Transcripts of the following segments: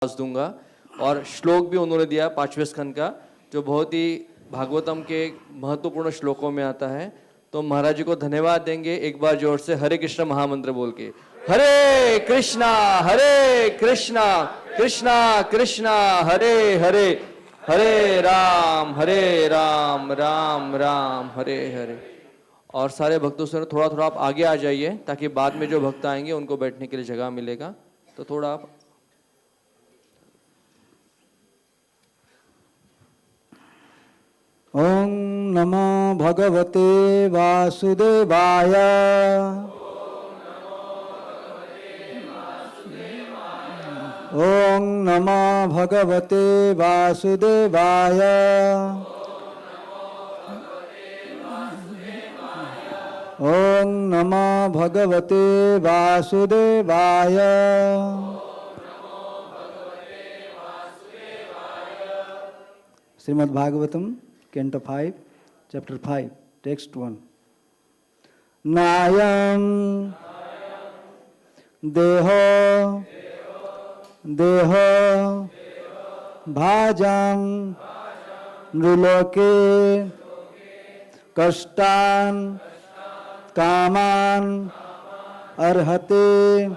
दूंगा और श्लोक भी उन्होंने दिया 5वें स्कंद का, जो बहुत ही भागवतम के महत्वपूर्ण श्लोकों में आता है। तो महाराज जी को धन्यवाद देंगे एक बार जोर से हरे कृष्ण महामंत्र बोल के। हरे कृष्णा कृष्णा कृष्णा हरे हरे, हरे राम राम राम हरे हरे। और सारे भक्तों से थोड़ा थोड़ा आप आगे आ जाइए ताकि बाद में जो भक्त आएंगे उनको बैठने के लिए जगह मिलेगा। तो थोड़ा आप ओम नमो भगवते वासुदेवाय। ओम नमो भगवते वासुदेवाय। ओम नमो भगवते वासुदेवाय। Shrimad Bhagavatam Canto 5, Chapter 5, Text 1. Nayam Deho Bhajam Nruloke Kashtan Kaman Arhate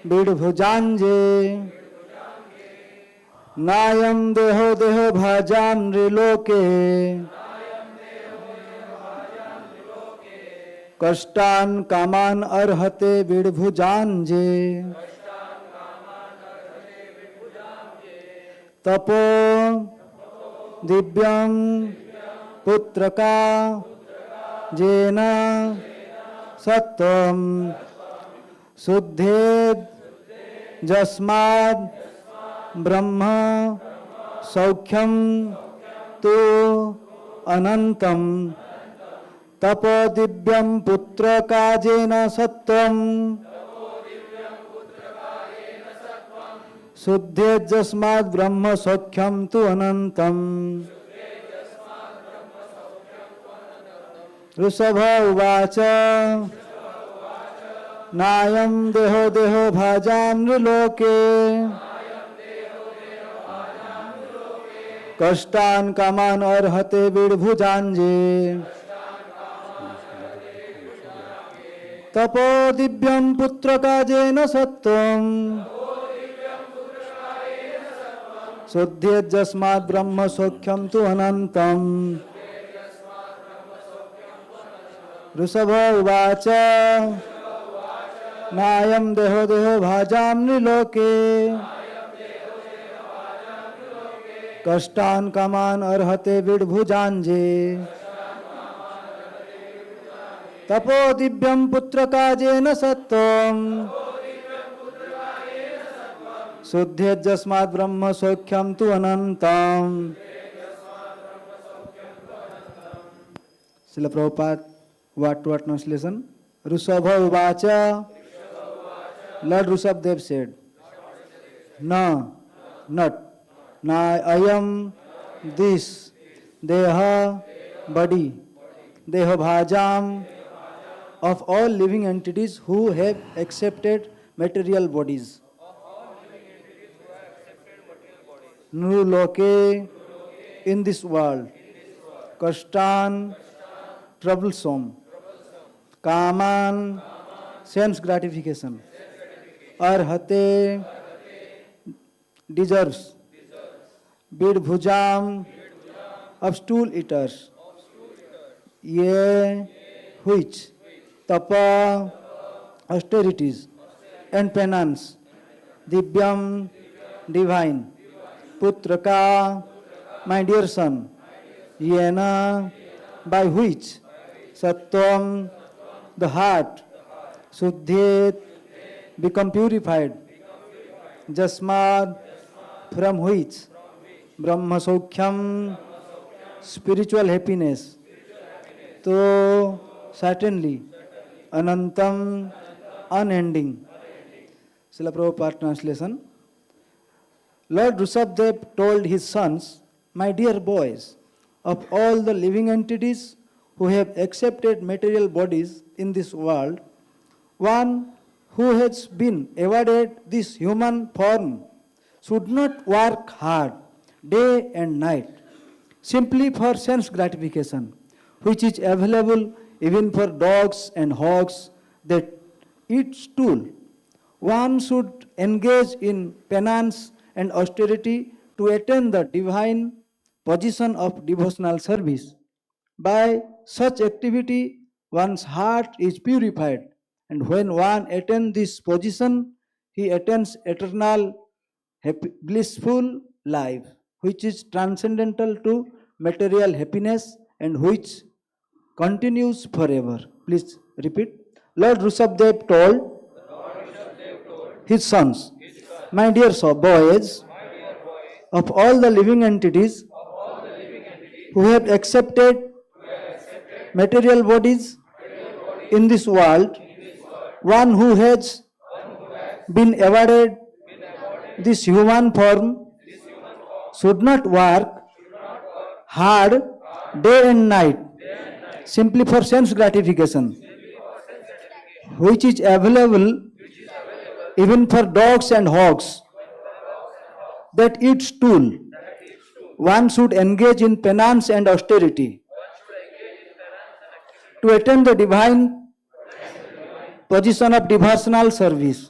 Bidbhujanje. नायम देहो भाजाम नृलोके कष्टान कामान अर्हते विडभुजांजे। तपो दिव्यं पुत्रका जेन सत्वं शुद्धेद जस्माद् ब्रह्म सौख्यम तो अनंतम। तपो दिव्यम पुत्र काजेन सत्वम शुद्धेजस्माद् ब्रह्म सौख्यम तो अनंतम। ऋषभ उवाच नायं देहो भाजां नृलोके कष्टान कामान अर्हते विडभुजांजे। तपो दिव्यं पुत्र काजेन सत्वं शुद्धेजस्माद् ब्रह्म सौख्यं तु अनंतम्। ऋषभ उवाच नायं देहो भाजां नृलोके कष्टान कामान अर्हते विडभुजांजे। तपो दिव्यं पुत्र काजेन सत्वं शुद्धेजस्माद् ब्रह्म सौख्यं तु अनंतम्। Srila Prabhupada word to word translation. Rushabha uvacha. Lord Rushabdev said, not na ayam this deha body deha bhajam of all living entities who have accepted material bodies. Nruloke in this world. Kashtan troublesome. Kaman sense gratification. Arhate deserves. Bidbhujam of stool eaters. Ye which tapa austerities and penance. Divyam divine. Putraka my dear son. Yena by which sattvam the heart suddhet become purified. Jasmad from which Brahma Saukhyam spiritual happiness. So certainly Anantam unending. Srila Prabhupada translation. Lord Rushabdev told his sons, my dear boys, of all the living entities who have accepted material bodies in this world, one who has been awarded this human form should not work hard day and night simply for sense gratification, which is available even for dogs and hogs that eat stool. One should engage in penance and austerity to attain the divine position of devotional service. By such activity, one's heart is purified, and when one attains this position, he attains eternal, blissful life, which is transcendental to material happiness and which continues forever. Please repeat. Lord Rushabdev told his sons, my dear boys, of all the living entities who have accepted material bodies in this world, one who has been awarded this human form should not work hard day and night simply for sense gratification, which is available even for dogs and hogs that eat stool. One should engage in penance and austerity to attain the divine position of devotional service.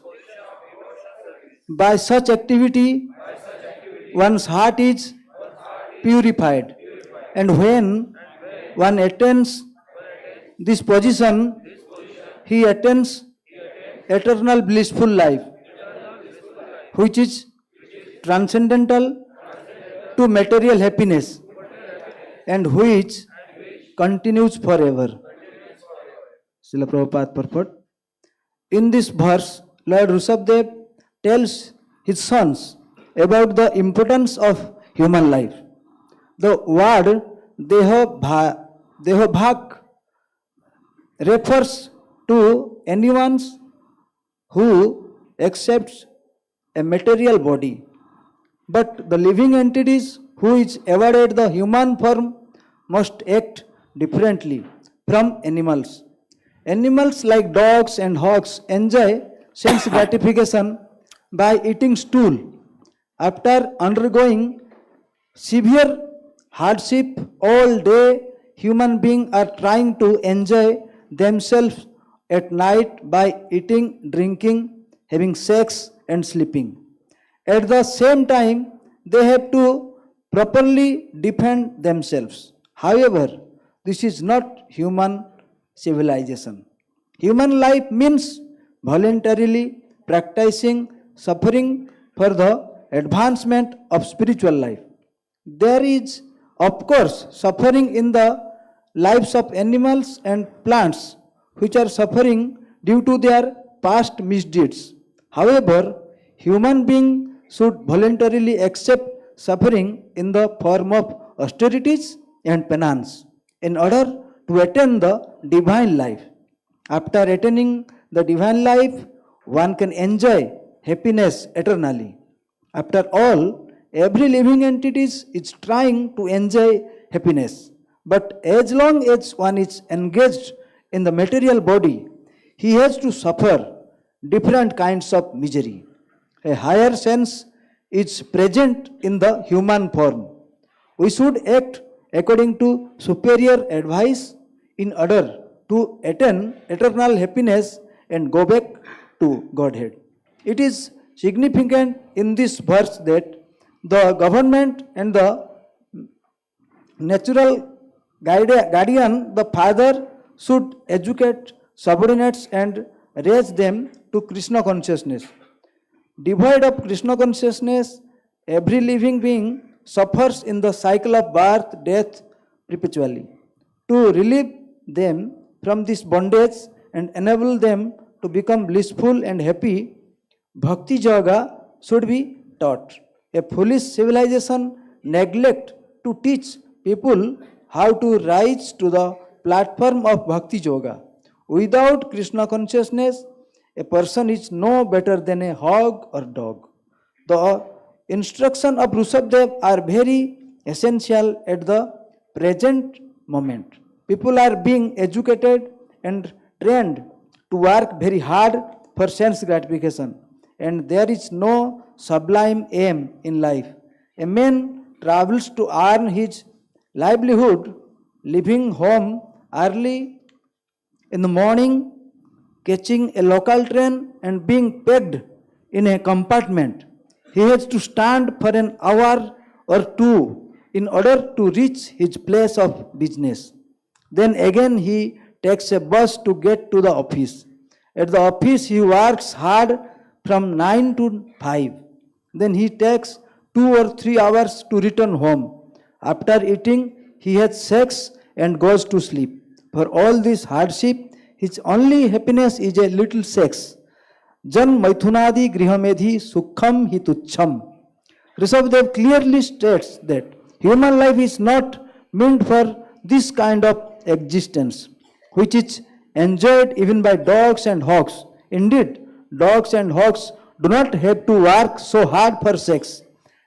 By such activity, one's heart is purified, and when one attains this position, he attains eternal blissful life, which is transcendental to material happiness and which continues forever. Srila Prabhupada purport. In this verse, Lord Rushabdev tells his sons about the importance of human life. The word Dehabhak refers to anyone who accepts a material body, but the living entities who is awarded the human form must act differently from animals. Animals like dogs and hogs enjoy sense gratification by eating stool. After undergoing severe hardship all day, human beings are trying to enjoy themselves at night by eating, drinking, having sex and sleeping. At the same time, they have to properly defend themselves. However, this is not human civilization. Human life means voluntarily practicing suffering for the advancement of spiritual life. There is, of course, suffering in the lives of animals and plants which are suffering due to their past misdeeds. However, human beings should voluntarily accept suffering in the form of austerities and penance in order to attain the divine life. After attaining the divine life, one can enjoy happiness eternally. After all, every living entity is trying to enjoy happiness. But as long as one is engaged in the material body, he has to suffer different kinds of misery. A higher sense is present in the human form. We should act according to superior advice in order to attain eternal happiness and go back to Godhead. It is significant in this verse that the government and the natural guardian, the father, should educate subordinates and raise them to Krishna consciousness. Devoid of Krishna consciousness, every living being suffers in the cycle of birth, death perpetually. To relieve them from this bondage and enable them to become blissful and happy, Bhakti Yoga should be taught. A foolish civilization neglect to teach people how to rise to the platform of Bhakti Yoga. Without Krishna consciousness, a person is no better than a hog or dog. The instruction of Rushabdev are very essential at the present moment. People are being educated and trained to work very hard for sense gratification, and there is no sublime aim in life. A man travels to earn his livelihood, leaving home early in the morning, catching a local train and being pegged in a compartment. He has to stand for an hour or two in order to reach his place of business. Then again he takes a bus to get to the office. At the office he works hard from 9 to 5. Then he takes 2 or 3 hours to return home. After eating, he has sex and goes to sleep. For all this hardship, his only happiness is a little sex. Jan maithunadi grihamedhi sukham hi tuchham. Rishabdev clearly states that human life is not meant for this kind of existence, which is enjoyed even by dogs and hogs. Indeed, dogs and hogs do not have to work so hard for sex.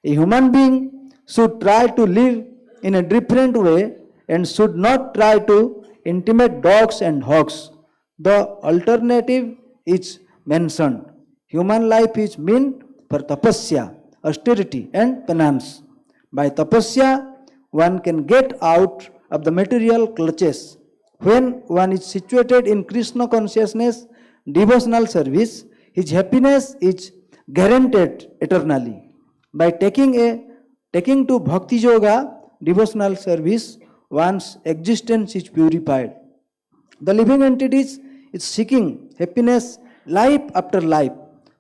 A human being should try to live in a different way and should not try to intimidate dogs and hogs. The alternative is mentioned. Human life is meant for tapasya, austerity, and penance. By tapasya, one can get out of the material clutches. When one is situated in Krishna consciousness, devotional service, his happiness is guaranteed eternally. By taking to bhakti yoga, devotional service, one's existence is purified. The living entities is seeking happiness life after life,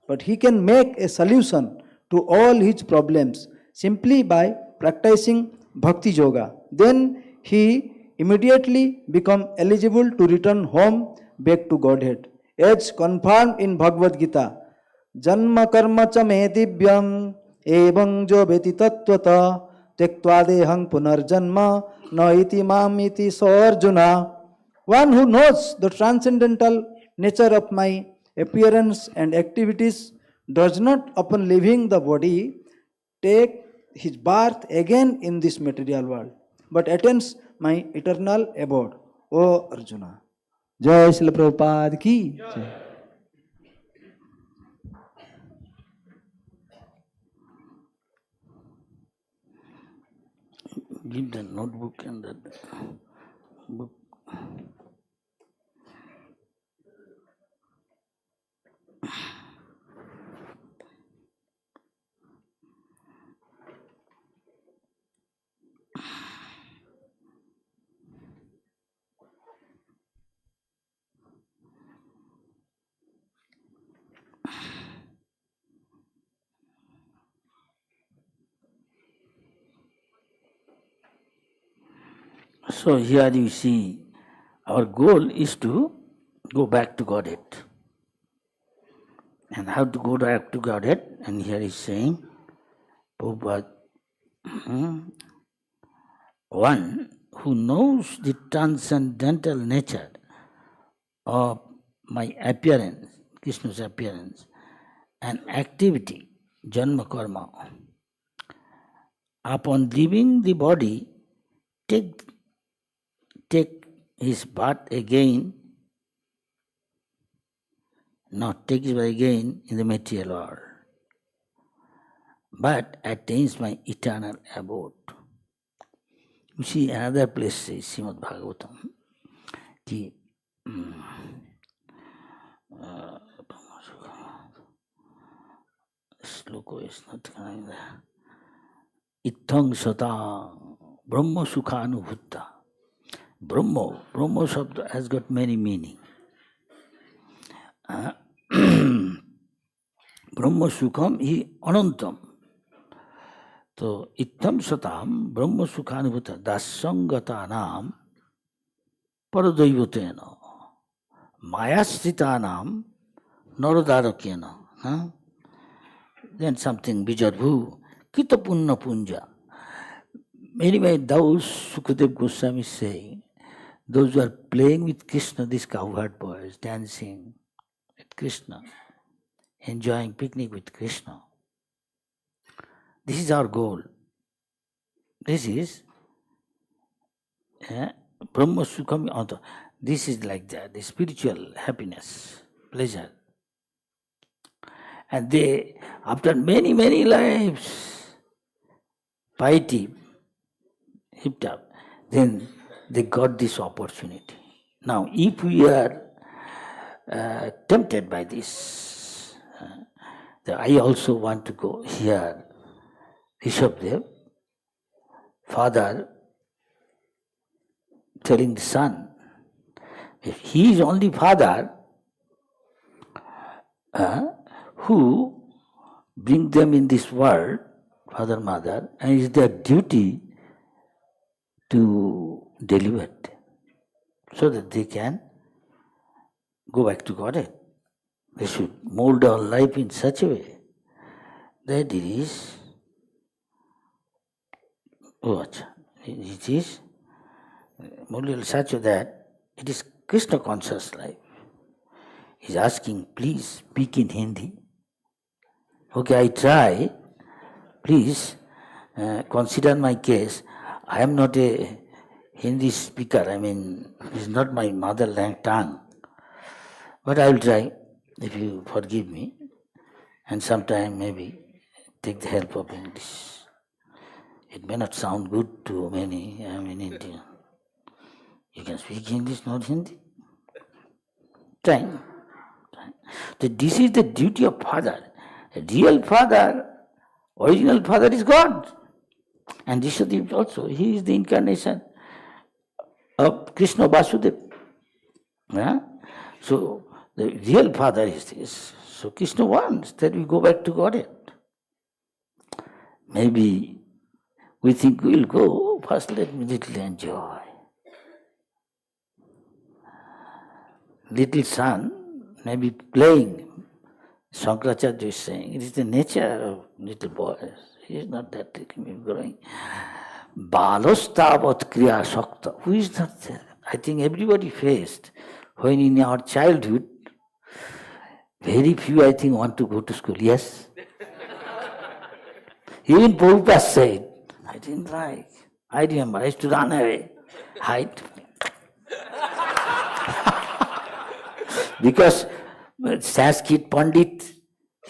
but he can make a solution to all his problems simply by practicing bhakti yoga. Then he immediately become eligible to return home back to Godhead. As confirmed in Bhagavad Gita, Janma karma cha me divyam evang jo veti tattvata tektva dehang punarjanma na iti mam iti so Arjuna. One who knows the transcendental nature of my appearance and activities does not, upon leaving the body, take his birth again in this material world, but attains my eternal abode. O Arjuna. Jai Srila Prabhupada ki Jai. Give the notebook and the book. So here you see, our goal is to go back to Godhead. And how to go back to Godhead? And here he's saying, Prabhupada, one who knows the transcendental nature of my appearance, Krishna's appearance, and activity, janma karma, upon leaving the body, take his birth again, not take his birth again in the material world, but attains my eternal abode. You see, another place says, Srimad Bhagvatam, ki, Sloka is not coming there. Ithang sata brahma sukha anubhutta. Brahma Shabda has got many meaning. Brahma Sukham hi Anantam. So, Ittam Satam Brahma Sukhanubhuta Dasangatanam Paradaivatena Mayastitanam Naradarakena. Then something Bijadbhu Kitapunna Punja. Anyway, those Sukadev Goswami is saying, those who are playing with Krishna, these cowherd boys, dancing with Krishna, enjoying picnic with Krishna. This is our goal. This is Brahma Sukham. This is like that, the spiritual happiness, pleasure. And they, after many, many lives, piety heaped up, then they got this opportunity. Now, if we are tempted by this, I also want to go here. Rishabdev, father, telling the son, if he is only father, who bring them in this world, father, mother, and it's their duty to deliver them so that they can go back to Godhead. They should mold our life in such a way that it is molded in such a way that it is Krishna conscious life. He's asking, please speak in Hindi. Okay, I try. Please consider my case. I am not a Hindi speaker. It's not my mother tongue. But I will try, if you forgive me. And sometime maybe take the help of English. It may not sound good to many. I am in India. You can speak English, not Hindi. Try. This is the duty of father. A real father, original father is God. And Rishabdev also, he is the incarnation of Krishna Vasudeva. Yeah? So the real father is this. So Krishna wants that we go back to Godhead. Maybe we think we will go, first let me little enjoy. Little son may be playing. Shankaracharya is saying, it is the nature of little boys. He is not that growing. Balostavat kriya shakta. Who is not there? I think everybody faced. When in our childhood, very few, I think, want to go to school. Yes? Even Prabhupada said, I didn't like. I remember, I used to run away, hide. Because Sanskrit Pandit,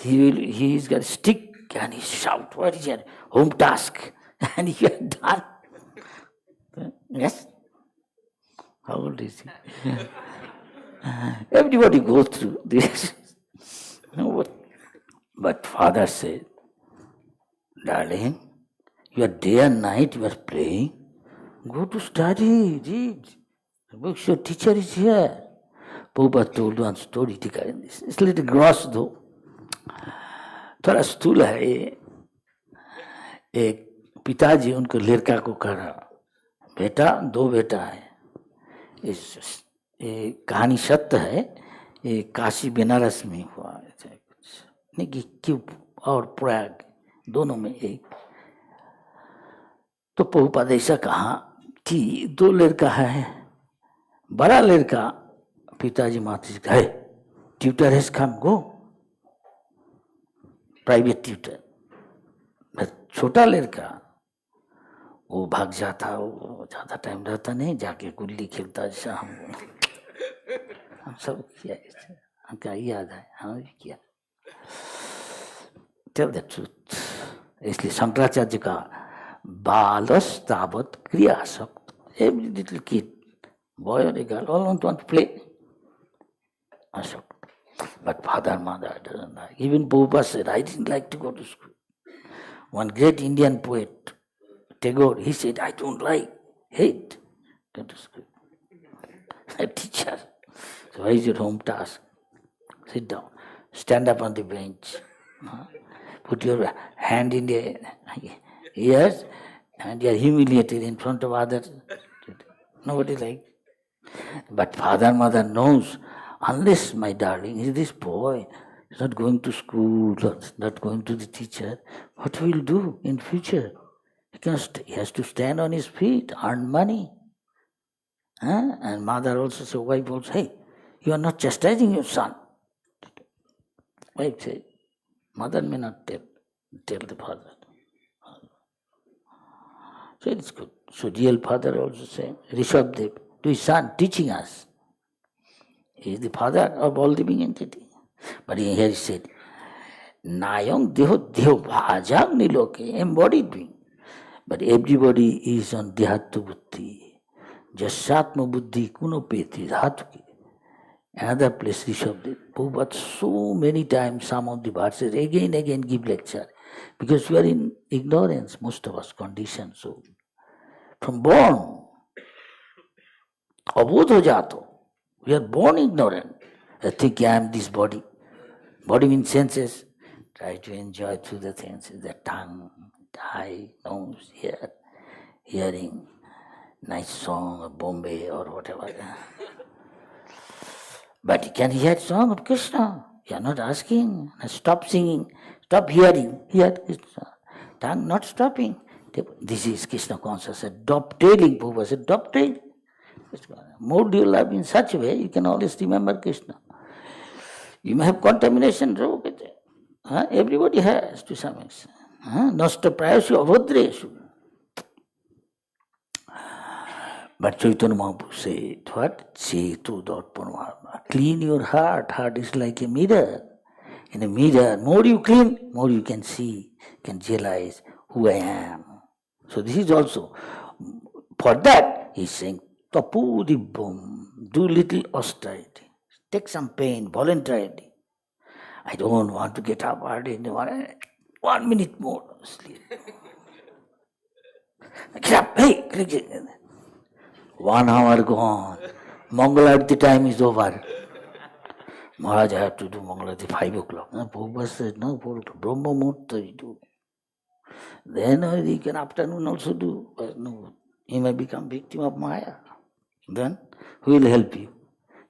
he's got a stick and he shout, what is your home task? And he had done. Yes? How old is he? Everybody goes through this. But father said, darling, you are day and night, you are playing. Go to study, read. Your teacher is here. Prabhupada told one story regarding this. It's a little gross though. थोड़ा स्थूल है ये. एक पिताजी उनको लड़का को कह रहा, बेटा, दो बेटा है. ये कहानी सत्य है. ये काशी बनारस में हुआ है. नहीं कि क्यों और प्रयाग दोनों में एक. तो प्रभुपाद ऐसा कहा कि दो लड़का है. बड़ा लड़का पिताजी माता जी कहे, tutor has come, go, private tutor. छोटा लड़का वो भाग जाता, वो ज्यादा टाइम रहता नहीं, जाके गुल्ली खेलता. जैसा हम सब किया, हम क्या याद है, हम भी किया. Tell the truth. इसलिए शंकराचार्य का बालस तावत क्रिया शक्त. Every little kid, boy or a girl, all want to play. Ashok. But father, mother doesn't like. Even Prabhupada said, I didn't like to go to school. One great Indian poet, Tagore, he said, I don't like, hate go to school. A teacher. So what is your home task? Sit down. Stand up on the bench. Put your hand in the ears and you are humiliated in front of others. Nobody likes. But father, mother knows, unless, my darling, this boy is not going to school, not going to the teacher, what will do in future? He has to stand on his feet, earn money. And mother also says, wife also, hey, you are not chastising your son. Wife says, mother may not tell the father. So it's good. So real father also says, Rishabdev, to his son, teaching us. He is the father of all living entity. But here he said, Nayang deho deho bhajang niloke, embodied being. But everybody is on Dehatma Buddhi. Jasatma Buddhi Kunopeti Dhatuki. Another place Rishabh Prabhupada so many times some of the verses again give lecture. Because we are in ignorance, most of us, conditioned so. From born, abodho jato, we are born ignorant. I think I am this body. Body means senses. Try to enjoy through the senses, the tongue, eye, nose, ear, hearing, nice song of Bombay or whatever. But you can hear song of Krishna. You are not asking. Stop singing. Stop hearing. Hear Krishna. Tongue not stopping. This is Krishna consciousness. Dovetail. Prabhupada said, dovetail. More do you love in such a way, you can always remember Krishna. You may have contamination. Everybody has to some extent. Nasta prayashu avadreshu. But Chaitanya Mahaprabhu said, what? Chetu dotpanama. Clean your heart. Heart is like a mirror. In a mirror, more you clean, more you can see, can realize who I am. So this is also, for that, he's saying, tapu dibbam, do little austerity. Take some pain voluntarily. I don't want to get up early in the morning. 1 minute more sleep. Get up, hey! 1 hour gone. Mangalarti time is over. Maharaj, I have to do Mangalarti 5 o'clock. Prabhupada said, no, 4 o'clock. Brahma Murta you do. Then he can afternoon also do. But no, he may become victim of Maya. Then who will help you?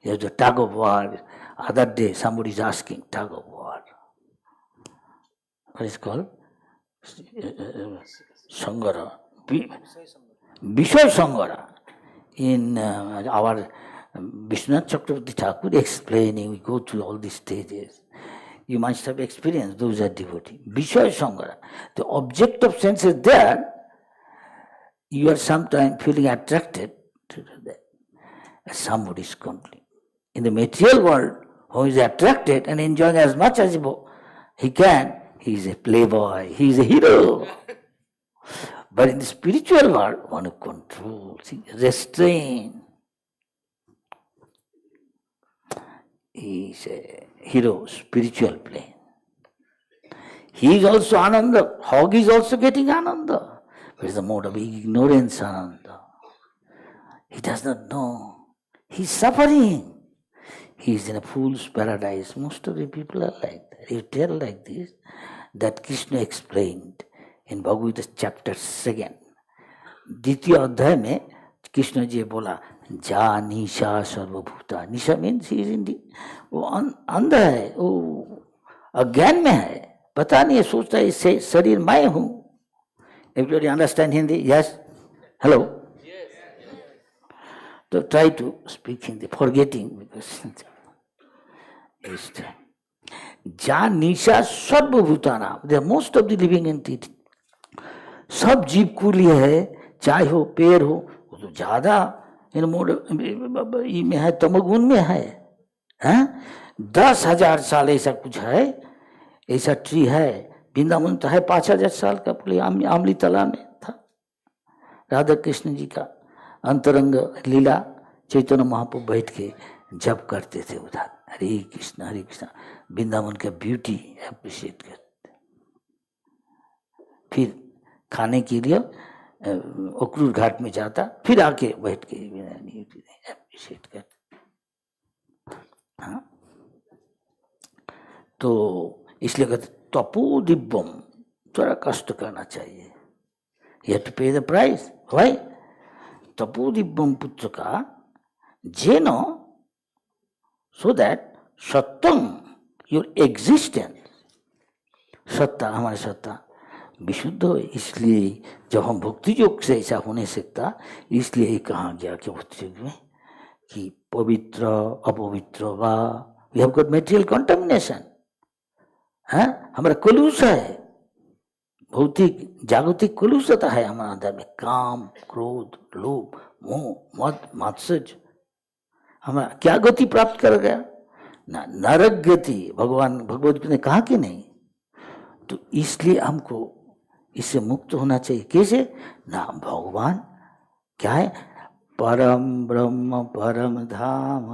You have the tug of war. Other day somebody is asking, tug of war. What is called? Sangara. Vishaya Sangara. In our Vishwanath Chakravarti Thakur explaining, we go through all these stages. You must have experienced, those are devotees. Vishaya Sangara. The object of sense is there. You are sometimes feeling attracted to that. Somebody is complete. In the material world, who is attracted and enjoying as much as he can, he is a playboy, he is a hero. But in the spiritual world, one who controls, restrain. He is a hero, spiritual plane. He is also Ananda. Hog is also getting Ananda. But it's the mode of ignorance, Ananda. He does not know. He is suffering. He is in a fool's paradise. Most of the people are like that. You tell like this, that Krishna explained in Bhagavatam chapter 2. द्वितीय अध्याय में कृष्ण जी बोला जा निशा सर्वभूता. निशा means he is in दी, वो अंधा है, वो अज्ञान में है, पता नहीं है, सोचता है इससे शरीर मैं हूँ. Everybody understand Hindi? Yes, hello. तो try to speak Hindi, forgetting जा निशा सर्वभूता नाम. They are most of the living entity. सब जीव को लिए है, चाहे हो पेड़ हो, वो तो ज्यादा इन मोड में है, तमगुण में है. 10,000 साल ऐसा कुछ है, ऐसा ट्री है. वृंदावन तो है 5,000 साल का, पूरे आमली तालाब में था. राधा कृष्ण जी का अंतरंग लीला चैतन्य महाप्रभु बैठ के जप करते थे उधर, हरे कृष्ण हरे कृष्ण. वृंदावन का ब्यूटी अप्रिशिएट करते. फिर खाने के लिए अक्रूर घाट में जाता, फिर आके बैठ के अप्रिशिएट करते. हाँ, तो इसलिए कहते तपो दिव्यम, थोड़ा कष्ट करना चाहिए. यू हैव टू पे द प्राइस. व्हाई? तपो दिव्यम पुत्र का जेनो, so that Satyam your existence, सत्ता हमारी सत्ता विशुद्ध हो. इसलिए जब हम भक्ति योग से ऐसा हो नहीं सकता, इसलिए कहा गया कि भक्ति योग में कि पवित्र अपवित्र वा, we have got material contamination. हमारा कलुष है, भौतिक जागतिक कलुषता है हमारे अंदर में. काम, क्रोध, लोभ, मोह, मद, मात्सर्य. हमारा क्या गति प्राप्त कर गया ना? नरक गति. भगवान भगवत ने कहा कि नहीं, तो इसलिए हमको इससे मुक्त होना चाहिए। कैसे? नाम भगवान क्या है? परम ब्रह्म परम धाम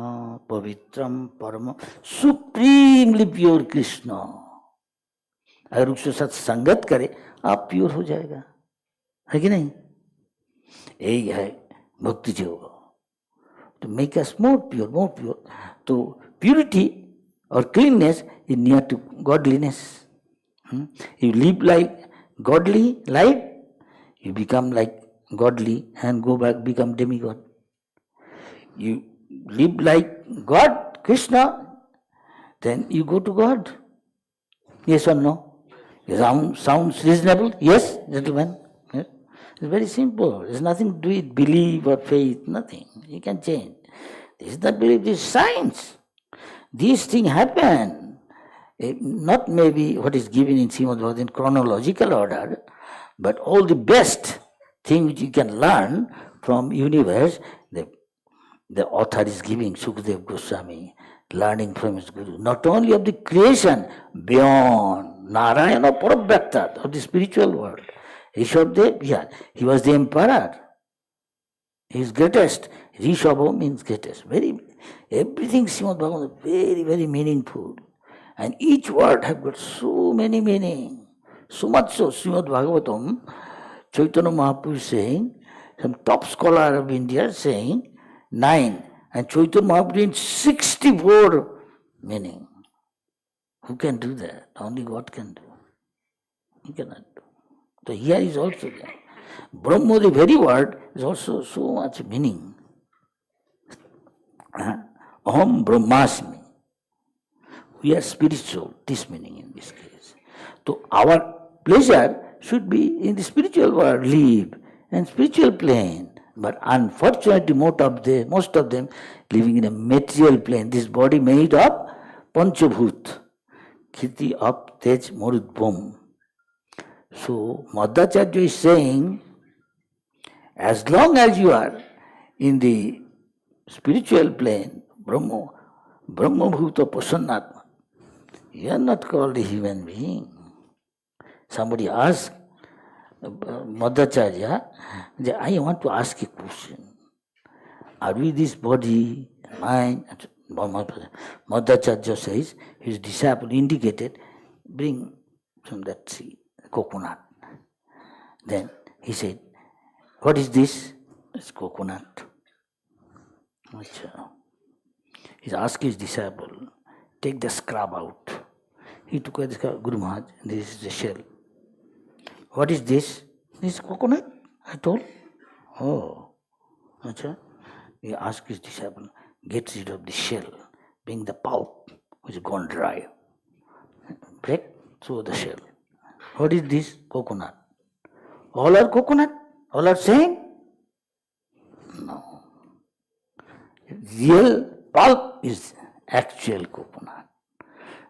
पवित्रम परम सुप्रीमली प्योर कृष्ण। अगर उसके साथ संगत करे आप प्योर हो जाएगा, है कि नहीं? यही है भक्ति योग, to make us more pure. So purity or cleanness is near to godliness. You live like godly life, you become like godly and go back become demigod. You live like God, Krishna, then you go to God. Yes or no? Sounds reasonable? Yes, gentlemen? Yes? It's very simple. It's nothing to do with belief or faith, nothing. You can change. This is not belief, this is science. These things happen. Not maybe what is given in Srimad Bhagavatam in chronological order, but all the best thing which you can learn from universe, the author is giving, Sukadeva Goswami, learning from his Guru, not only of the creation, beyond Narayana Parabhakta of the spiritual world. Rishabdev, yeah, he was the emperor. He is greatest. Rishabha means greatest. Everything Srimad Bhagavatam is very, very meaningful. And each word have got so many meaning. So much so, Srimad Bhagavatam, Chaitanya Mahaprabhu is saying, some top scholar of India saying 9, and Chaitanya Mahaprabhu in 64 meaning. Who can do that? Only God can do. He cannot do. So here is also there. Brahma, the very word, is also so much meaning. Aham Brahmasmi. We are spiritual, this meaning in this case. So our pleasure should be in the spiritual world, live, and spiritual plane. But unfortunately, most of them living in a material plane. This body made of Panchabhut, Khiti, Up, Tej, Marut, Bom. So Madhacharya is saying, as long as you are in the spiritual plane, Brahma Bhuta Pasannatma, you are not called a human being. Somebody asked Madhacharya, I want to ask a question. Are we this body, mind? Madhacharya says, his disciple indicated, bring from that tree, coconut. Then he said, what is this? It's coconut. He asked his disciple, take the scrub out. He took the scrub, Guru Maharaj, this is the shell. What is this? This is coconut, I told. Oh, he asked his disciple, get rid of the shell, bring the pulp, which is gone dry. Break through the shell. What is this? Coconut. All are coconut? All are same? No. Real pulp is actual coconut.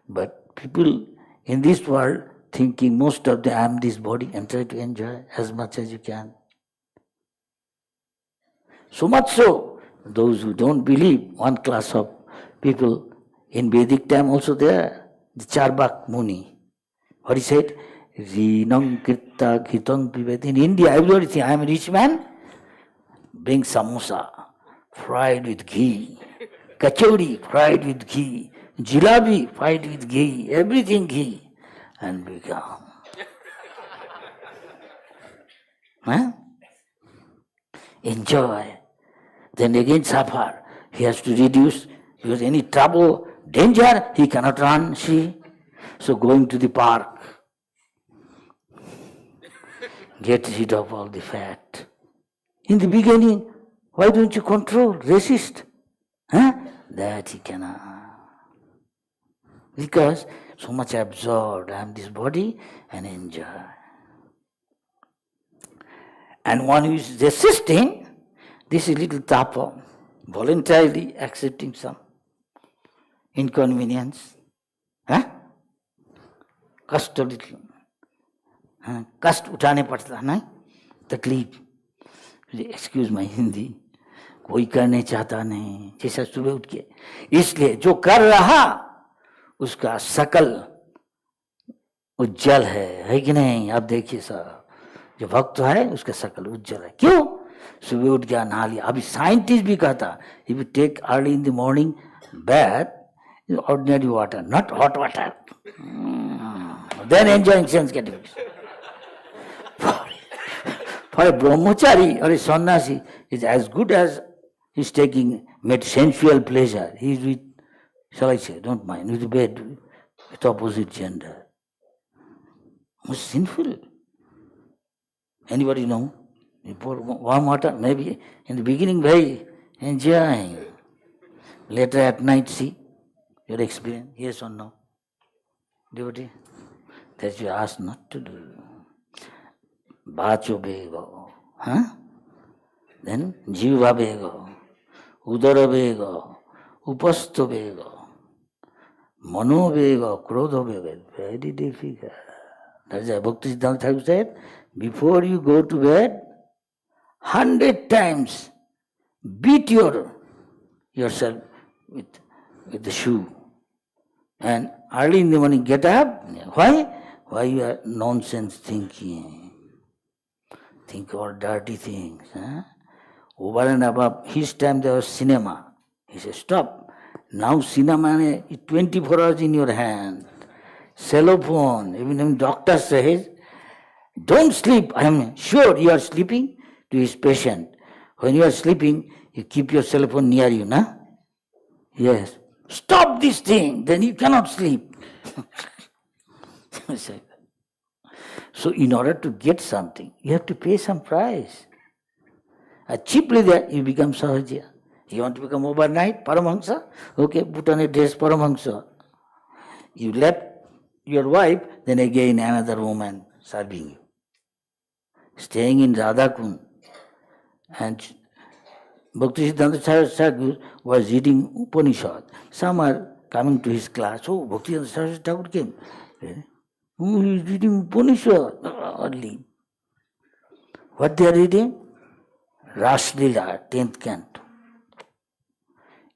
But people in this world thinking most of them, I am this body, and try to enjoy as much as you can. So much so, those who don't believe, one class of people in Vedic time also there, the Charbak Muni. What he said? Rinam Kirta Gitang Pivet. In India, everybody thinks, I am a rich man. Bring samosa, fried with ghee. Kachori, fried with ghee. Jalebi, fried with ghee. Everything ghee. And become. Enjoy. Then again suffer. He has to reduce, because any trouble, danger, he cannot run, see. So going to the park. Get rid of all the fat. In the beginning, why don't you control, resist? That he cannot. Because so much absorbed, I am this body and enjoy. And one who is resisting, this is little tapa, voluntarily accepting some inconvenience. कष्ट little. कष्ट उठाने पड़ता नहीं, तकलीफ. Excuse my Hindi, कोई करने चाहता नहीं, जैसा सुबह उठ के. इसलिए जो कर रहा उसका सकल उज्जवल है कि नहीं? आप देखिए सर, जो भक्त है उसका शकल उज्जवल है। क्यों? सुबह उठ गया, नहा लिया। अभी साइंटिस्ट भी कहता, if you take early in the morning bath, ordinary water, not hot water, then enjoying sense gratification. For a brahmachari or a sannyasi, is as good as he's taking sensual pleasure. He's with, shall I say, don't mind, with bed with opposite gender. Most sinful. Anybody know? You pour warm water, maybe in the beginning very enjoying. Later at night, see your experience, yes or no? Devotee? That you ask not to do. Vacho bego. Huh? Then jiva bego. Udara bego. Upasto bego. Mano bego. Krodho bego. Very difficult. That's why Bhakti Siddhanta Thakur said, before you go to bed, 100 times beat yourself with the shoe. And early in the morning get up. Why? Why you are nonsense thinking? Think all dirty things. Huh? Over and above, his time there was cinema. He said, stop. Now cinema is 24 hours in your hand. Cell phone. Even when doctor says, don't sleep. I am sure you are sleeping to his patient. When you are sleeping, you keep your cell phone near you, na? Yes. Stop this thing, then you cannot sleep. So in order to get something, you have to pay some price. Cheaply there, you become Sahaja. You want to become overnight, Paramahansa? Okay, put on a dress, Paramahansa. You left your wife, then again another woman serving you. Staying in Radhakund. And Bhakti Siddhanta Thakur was reading Upanishad. Some are coming to his class. Oh, Bhakti Siddhanta Thakur came. Oh, he is reading Upanishad early. What they are reading? Raslila, 10th canto.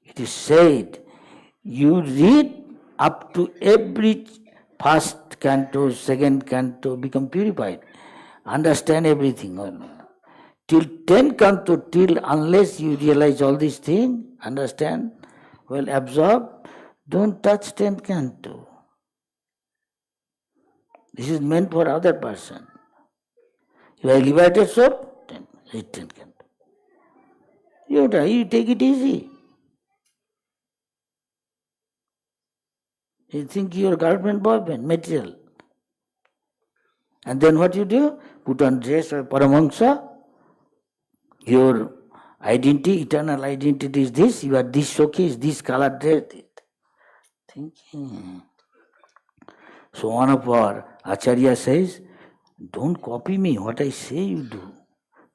It is said, you read up to every first canto, second canto, become purified. Understand everything. Till 10 canto, till unless you realize all these things, understand, well absorb, don't touch 10 canto. This is meant for other person. You are liberated soul, read 10 canto. You take it easy. You think your girlfriend, boyfriend, material. And then what you do? Put on dress or Paramahansa. Your identity, eternal identity is this. You are this showcase, this color dress. Thinking. So one of our Acharya says, don't copy me. What I say you do.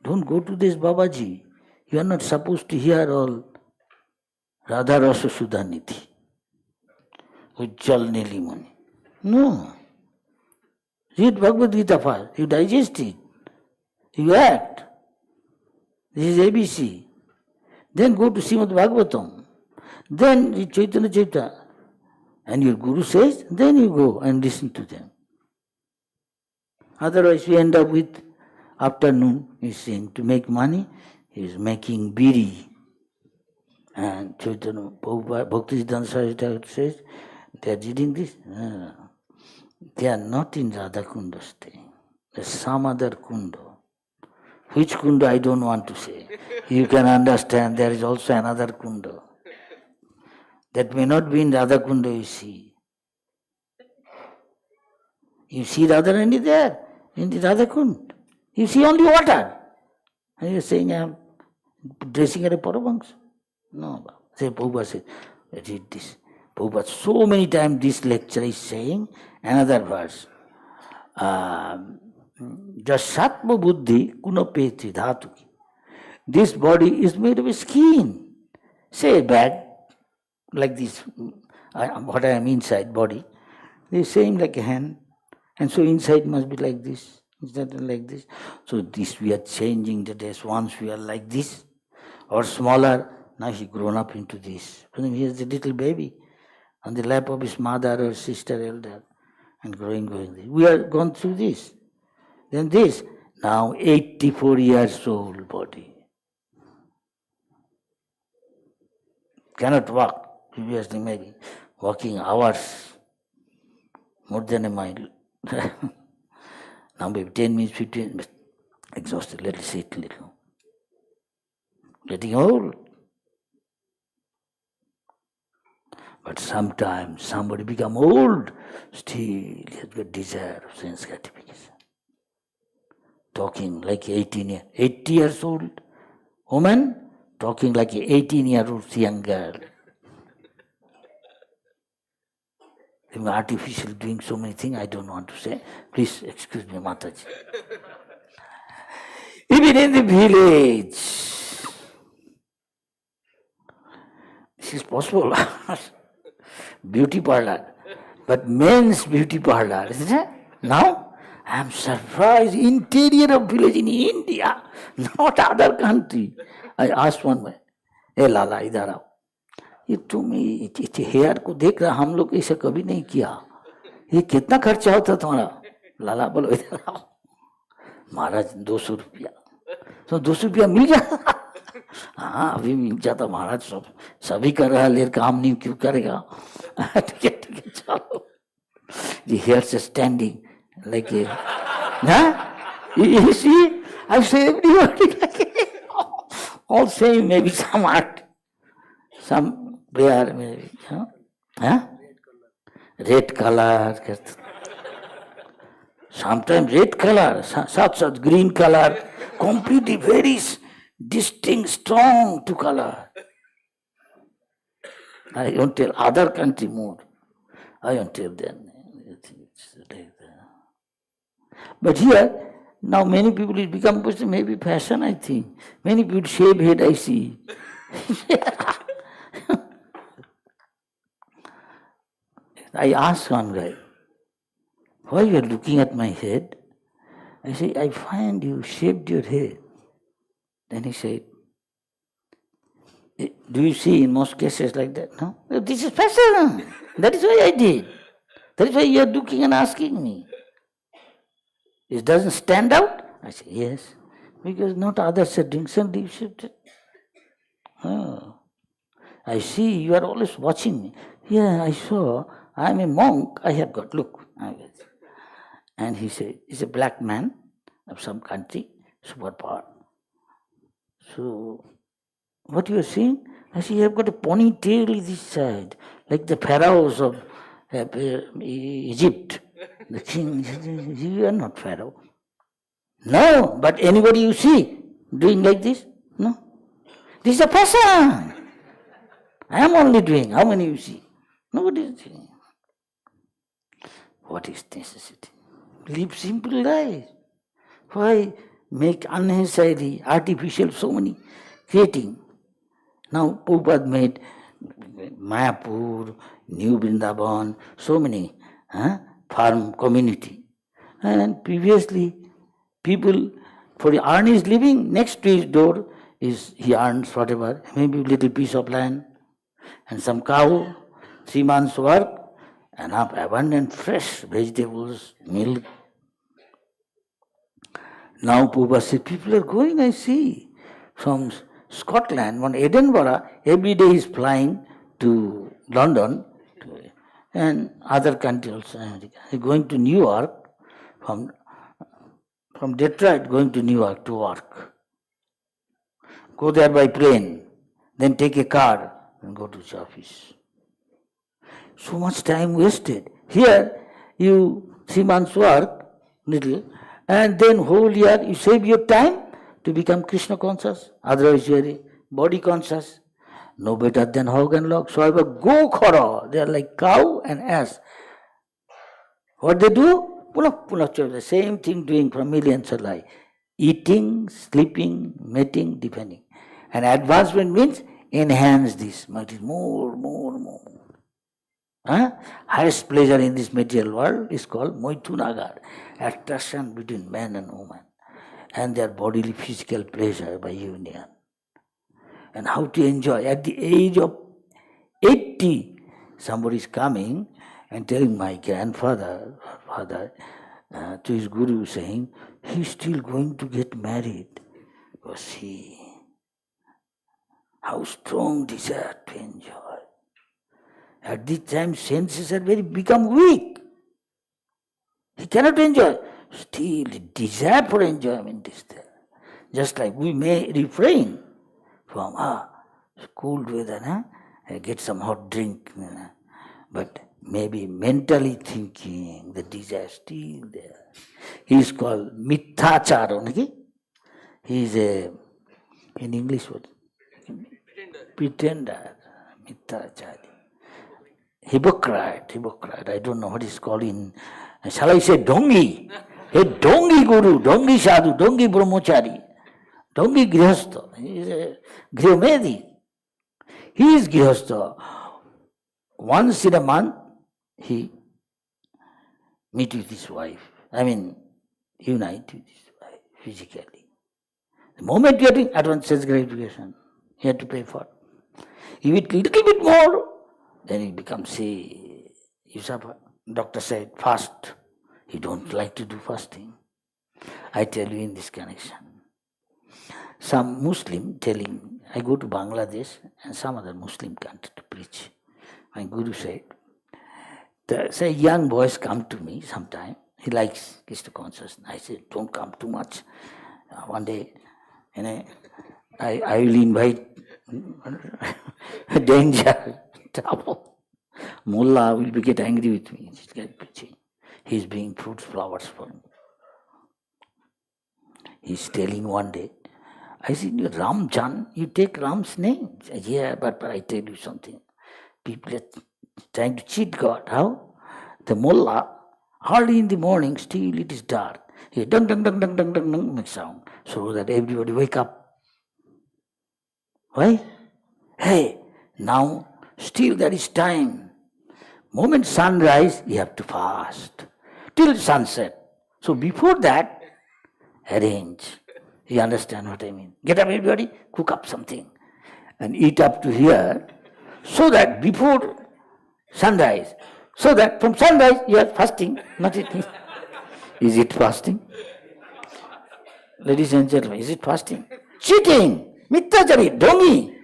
Don't go to this Babaji. You are not supposed to hear all Radha Rasa Sudhanidhi. Ujjal Nelimani. No. Read Bhagavad Gita first. You digest it. You act. This is ABC. Then go to Srimad Bhagvatam. Then read Chaitanya Chaitanya. And your Guru says, then you go and listen to them. Otherwise we end up with afternoon, he's saying to make money, he's making biri. And Chaitanya Bhakti Siddhanta Thakur says, they are reading this. They are not in Radha Kunda staying. There's some other Kundo. Which Kundo I don't want to say. You can understand there is also another Kundo. That may not be in Radha Kunda you see. You see Radharani there, in the Radha Kund. You see only water. And you're saying I'm dressing at a Paramahansa. No, say Prabhupada said, read this. Prabhupada so many times this lecture is saying another verse. Jasatma buddhi kunapeti dhatuki. This body is made of skin. Say a bag, like this, what I am inside body. They are saying like a hand. And so inside must be like this, instead of like this. So this we are changing the dress. Once we are like this, or smaller, now he grown up into this. He is a little baby on the lap of his mother or sister elder. and growing. We are gone through this. Then this, now 84 years old body. Cannot walk. Previously maybe walking hours, more than a mile. Now maybe 10 minutes, 15 minutes, exhausted, let us sit a little. Getting old. But sometimes somebody become old, still he has got desire of sense gratification. Talking like 80 years old woman, talking like an 18-year-old young girl. I'm artificial doing so many things I don't want to say. Please excuse me, Mataji. Even in the village, this is possible. Beauty parlor. But men's beauty parlor, isn't it? Now, I am surprised, interior of village in India, not other country. I asked one man, hey Lala, idhar aao. ये तुम्हें hair को देख रहा हम लोग ऐसा कभी नहीं किया ये कितना खर्चा होता तुम्हारा लाला बोलो इधर आओ महाराज 200 रुपया तो 200 रुपया मिल जाता हाँ अभी मिल जाता महाराज सभी कर रहा है काम नहीं क्यों करेगा ठीक है चलो the hairs are standing like a you see I say everybody like all same maybe some art some prayer maybe, red color, sometimes red color, such green color, completely very distinct, strong to color. I don't tell other country more. I don't tell them. But here, now many people it become maybe fashion, I think. Many people shave head, I see. I asked one guy, why you are looking at my head? I say, I find you shaved your head. Then he said, do you see in most cases like that? No? This is fashion. That is why I did. That is why you are looking and asking me. It doesn't stand out? I say, yes. Because not others are doing something. Oh. I see you are always watching me. Yeah, I saw. I am a monk. I have got, look. And he said, he's a black man of some country, superpower. So, what you are seeing? I see you have got a ponytail this side, like the pharaohs of Egypt. The king, you are not pharaoh. No, but anybody you see doing like this? No. This is a person. I am only doing. How many you see? Nobody is doing. What is necessity? Live simple life. Why make unnecessary, artificial, so many creating? Now Prabhupada made Mayapur, New Vrindavan, so many farm community. And previously, people, for to earn his living, next to his door is he earns whatever, maybe a little piece of land and some cow, 3 months work, enough abundant fresh vegetables, milk. Now Prabhupada said, people are going, I see, from Scotland, one Edinburgh, every day is flying to London and other countries also, America. He's going to New York, from Detroit going to New York to work. Go there by plane, then take a car and go to his office. So much time wasted. Here, you 3 months work, little, and then whole year you save your time to become Krishna conscious. Otherwise you are body conscious. No better than hog and log. So I will go khara. They are like cow and ass. What they do? Pull up, the same thing doing for millions of life. Eating, sleeping, mating, depending. And advancement means enhance this. It is more. Highest pleasure in this material world is called Moitunagar, attraction between man and woman, and their bodily physical pleasure by union. And how to enjoy. At the age of 80, somebody is coming and telling my grandfather, father, to his guru, saying, he's still going to get married. Because see, how strong desire to enjoy. At this time, senses are very become weak. He cannot enjoy. Still, desire for enjoyment is there. Just like we may refrain from, cold weather, get some hot drink. But maybe mentally thinking, the desire is still there. He is called Mithachara. He is in English what? Pretender. Mithachari. Hypocrite. I don't know what is called in, shall I say Dongi? A Dongi Guru, Dongi Sadhu, Dongi Brahmachari, Dongi Grihastha. He is a Grihomedi. He is Grihastha. Once in a month, he meet with his wife. Unite with his wife physically. The moment getting advance sense gratification, he had to pay for. He eat little bit more, then he becomes, you suffer. Doctor said, fast. He don't like to do fasting. I tell you in this connection. Some Muslim telling, I go to Bangladesh and some other Muslim country to preach. My guru said, say young boys come to me sometime. He likes Krishna consciousness. I said, don't come too much. One day, I will invite danger, trouble. Mullah will get angry with me. He is bringing fruits, flowers for me. He is telling one day, I said, Ram Chan, you take Ram's name. He said, yeah, but I tell you something. People are trying to cheat God. How? The mullah, early in the morning, still it is dark. He dung, dung, dung, dung, dung, dung, dung, makes sound, so that everybody wake up. Why? Hey, now still there is time. Moment sunrise, you have to fast. Till sunset. So before that, arrange. You understand what I mean? Get up everybody, cook up something. And eat up to here. So that before sunrise, so that from sunrise you are fasting, not eating. Is it fasting? Ladies and gentlemen, is it fasting? Cheating! Mithachari, Dongi!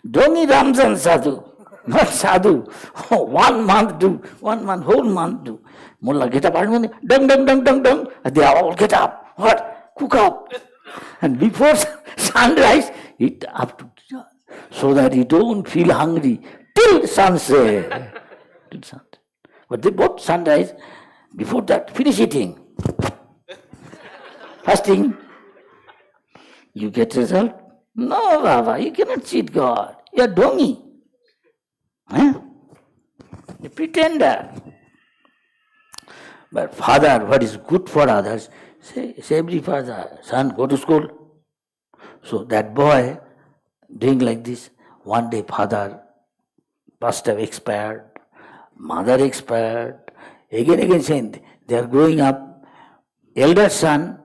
Dongi Ramzan Sadhu, not Sadhu. 1 month do, 1 month, whole month do. Mullah get up, dung, dung, dung, dung, dung. They all get up. What? Cook up. And before sunrise, eat up to so that you don't feel hungry till sunset. But they both sunrise, before that, finish eating. Fasting. You get result? No, Baba, you cannot cheat God. You are dongi. A pretender. But father, what is good for others, say every father, son, go to school. So that boy, doing like this, one day father must have expired, mother expired, again saying they are growing up, elder son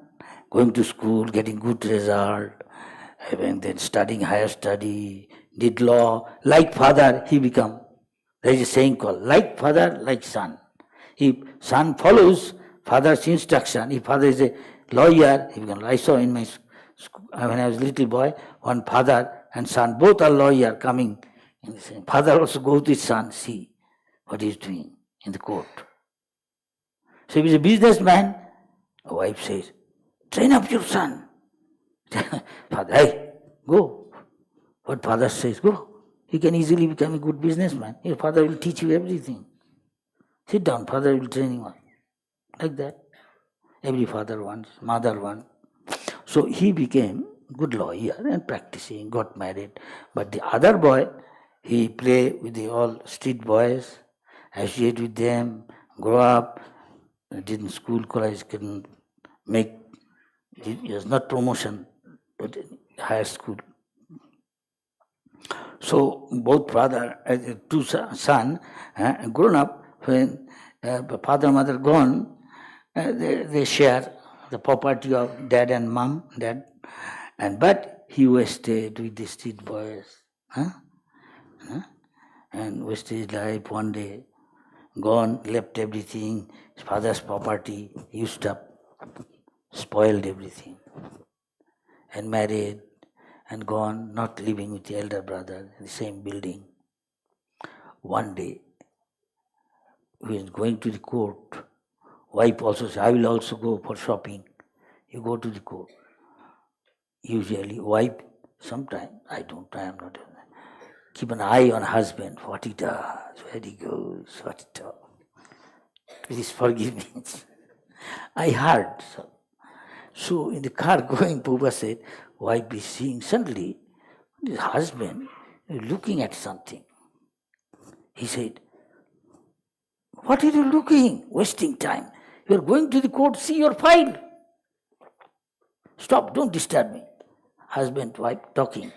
going to school, getting good result, and then studying higher study, did law, like father he become. There is a saying called, like father, like son. If son follows father's instruction, if father is a lawyer, he becomes. I saw in my school, when I was a little boy, one father and son, both are lawyer coming. And father also goes to his son, see what he is doing in the court. So if he is a businessman, a wife says, train up your son. Father, hey, go. What father says, go. He can easily become a good businessman. Your father will teach you everything. Sit down, father will train you up. Like that. Every father wants, mother wants. So he became good lawyer and practicing, got married. But the other boy, he play with the all street boys, associate with them, grow up, didn't school, college, couldn't make, it was not promotion, but higher school. So both father, two son, grown up, when father and mother gone, they share the property of dad and mom, but he wasted with the street boys, and wasted his life. One day gone, left everything, his father's property, used up, spoiled everything, and married and gone, not living with the elder brother in the same building. One day, he was going to the court. Wife also said, I will also go for shopping. You go to the court. Usually, wife, sometimes, I am not. Keep an eye on husband, what he does, where he goes, what he does. Please forgive me. I heard. So in the car going, Prabhupada said, wife is seeing suddenly, his husband is looking at something. He said, what are you looking? Wasting time. You are going to the court, see your file. Stop, don't disturb me. Husband, wife talking.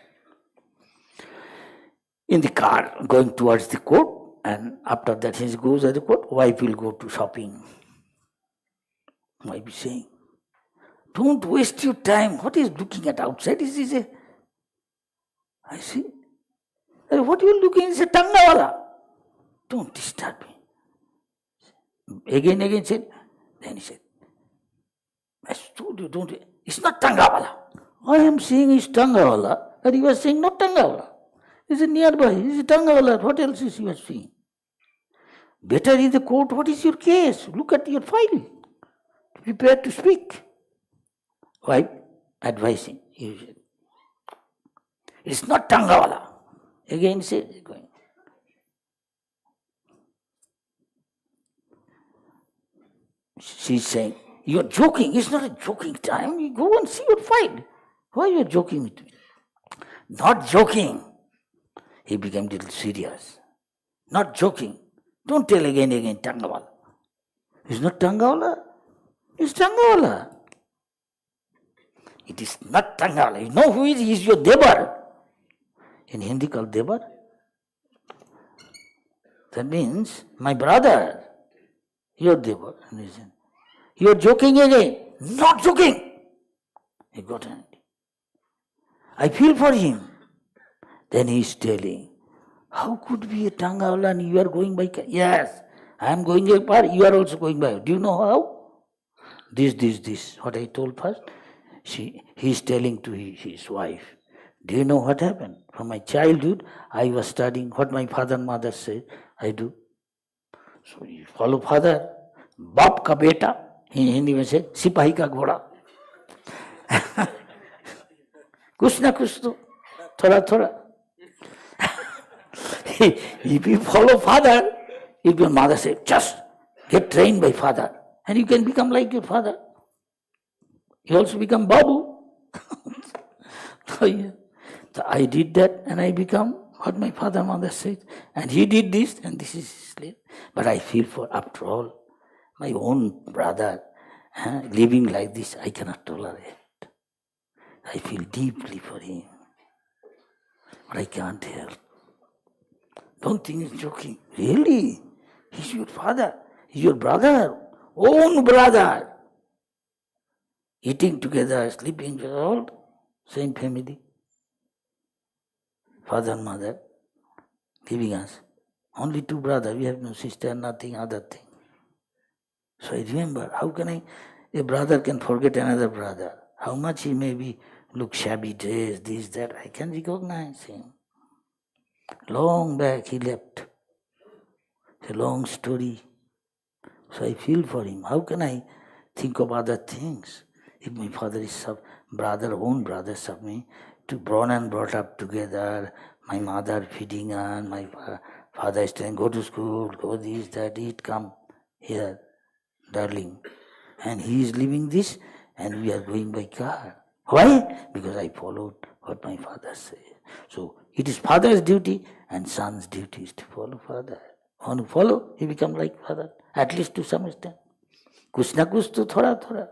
In the car, going towards the court, and after that he goes to the court, wife will go to shopping. Wife is saying, don't waste your time. What is looking at outside? I see. What are you looking? It's a tangawala. Don't disturb me. Again said, then he said, I told you, don't. It's not tangawala. I am saying it's tangawala, and he was saying not tangawala. It's nearby. It's tangawala. What else is you are seeing? Better in the court, what is your case? Look at your file. Prepare to speak. Wife advising. It's not tangawala. Again say, going. She's saying, you're joking. It's not a joking time. You go and see your file. Why are you joking with me? Not joking. He became a little serious. Not joking. Don't tell again, Tangawala. It's not Tangawala. It's Tangawala. It is not Tangawala. You know who is? He is your Devar. In Hindi called Devar. That means, my brother, your Devar. You are joking again. Not joking. He got angry. I feel for him. Then he is telling, how could be a Tangawala and you are going by car? Yes, I am going by car, you are also going by. Do you know how? This. What I told first. He is telling to his wife, do you know what happened? From my childhood, I was studying what my father and mother said, I do. So you follow father. Baap ka beta, in Hindi mein say, sipahi ka ghoda. Kuch na kuch to, thoda. If you follow father, if your mother says, just get trained by father, and you can become like your father. You also become Babu. So I did that and I become what my father and mother said. And he did this and this is his slave. But I feel for, after all, my own brother living like this, I cannot tolerate. I feel deeply for him. But I can't help. Don't think he's joking. Really? He's your father. He's your brother. Own brother. Eating together, sleeping together, all same family. Father and mother giving us. Only two brothers. We have no sister, nothing, other thing. So I remember, how can a brother can forget another brother? How much he may be, look shabby dressed, this, that, I can recognize him. Long back he left. It's a long story. So I feel for him. How can I think of other things? If my father is own brothers of me, to born and brought up together, my mother feeding on, my father is telling, go to school, go this, that, eat, come here, darling. And he is living this, and we are going by car. Why? Because I followed what my father said. So it is father's duty and son's duty is to follow father. Want to follow, he become like father, at least to some extent. Kuch na kuch to thoda.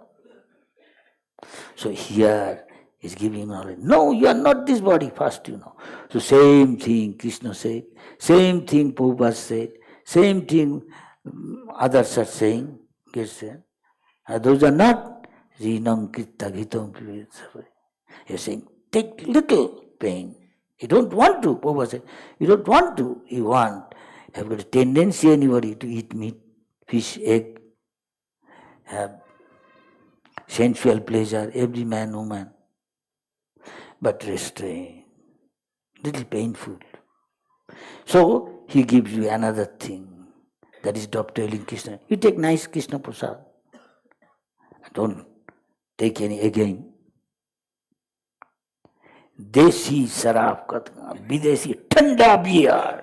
So here is giving knowledge. No, you are not this body, first you know. So same thing Krishna said, same thing Prabhupada said, same thing others are saying, those are not Rinam Kritta Gitam. You're saying, take little pain. You don't want to, Prabhupada said, you don't want to, you want. have got a tendency, anybody, to eat meat, fish, egg, have sensual pleasure, every man, woman, but restrain, little painful. So he gives you another thing, that is dovetailing Krishna. You take nice Krishna prasad, don't take any again. Desi sarab katna, Videsi thanda beer,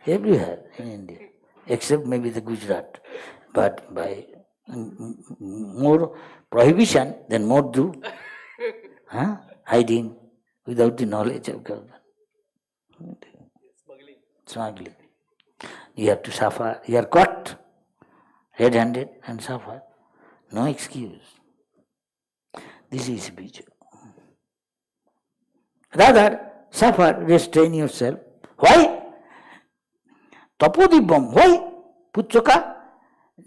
everywhere in India, except maybe the Gujarat. But by more prohibition, then more do. Hiding without the knowledge of God. Smuggling. You have to suffer. You are caught red-handed and suffer. No excuse. This is bija. Rather, suffer, restrain yourself. Why? Tapodibam. Why? Putraka.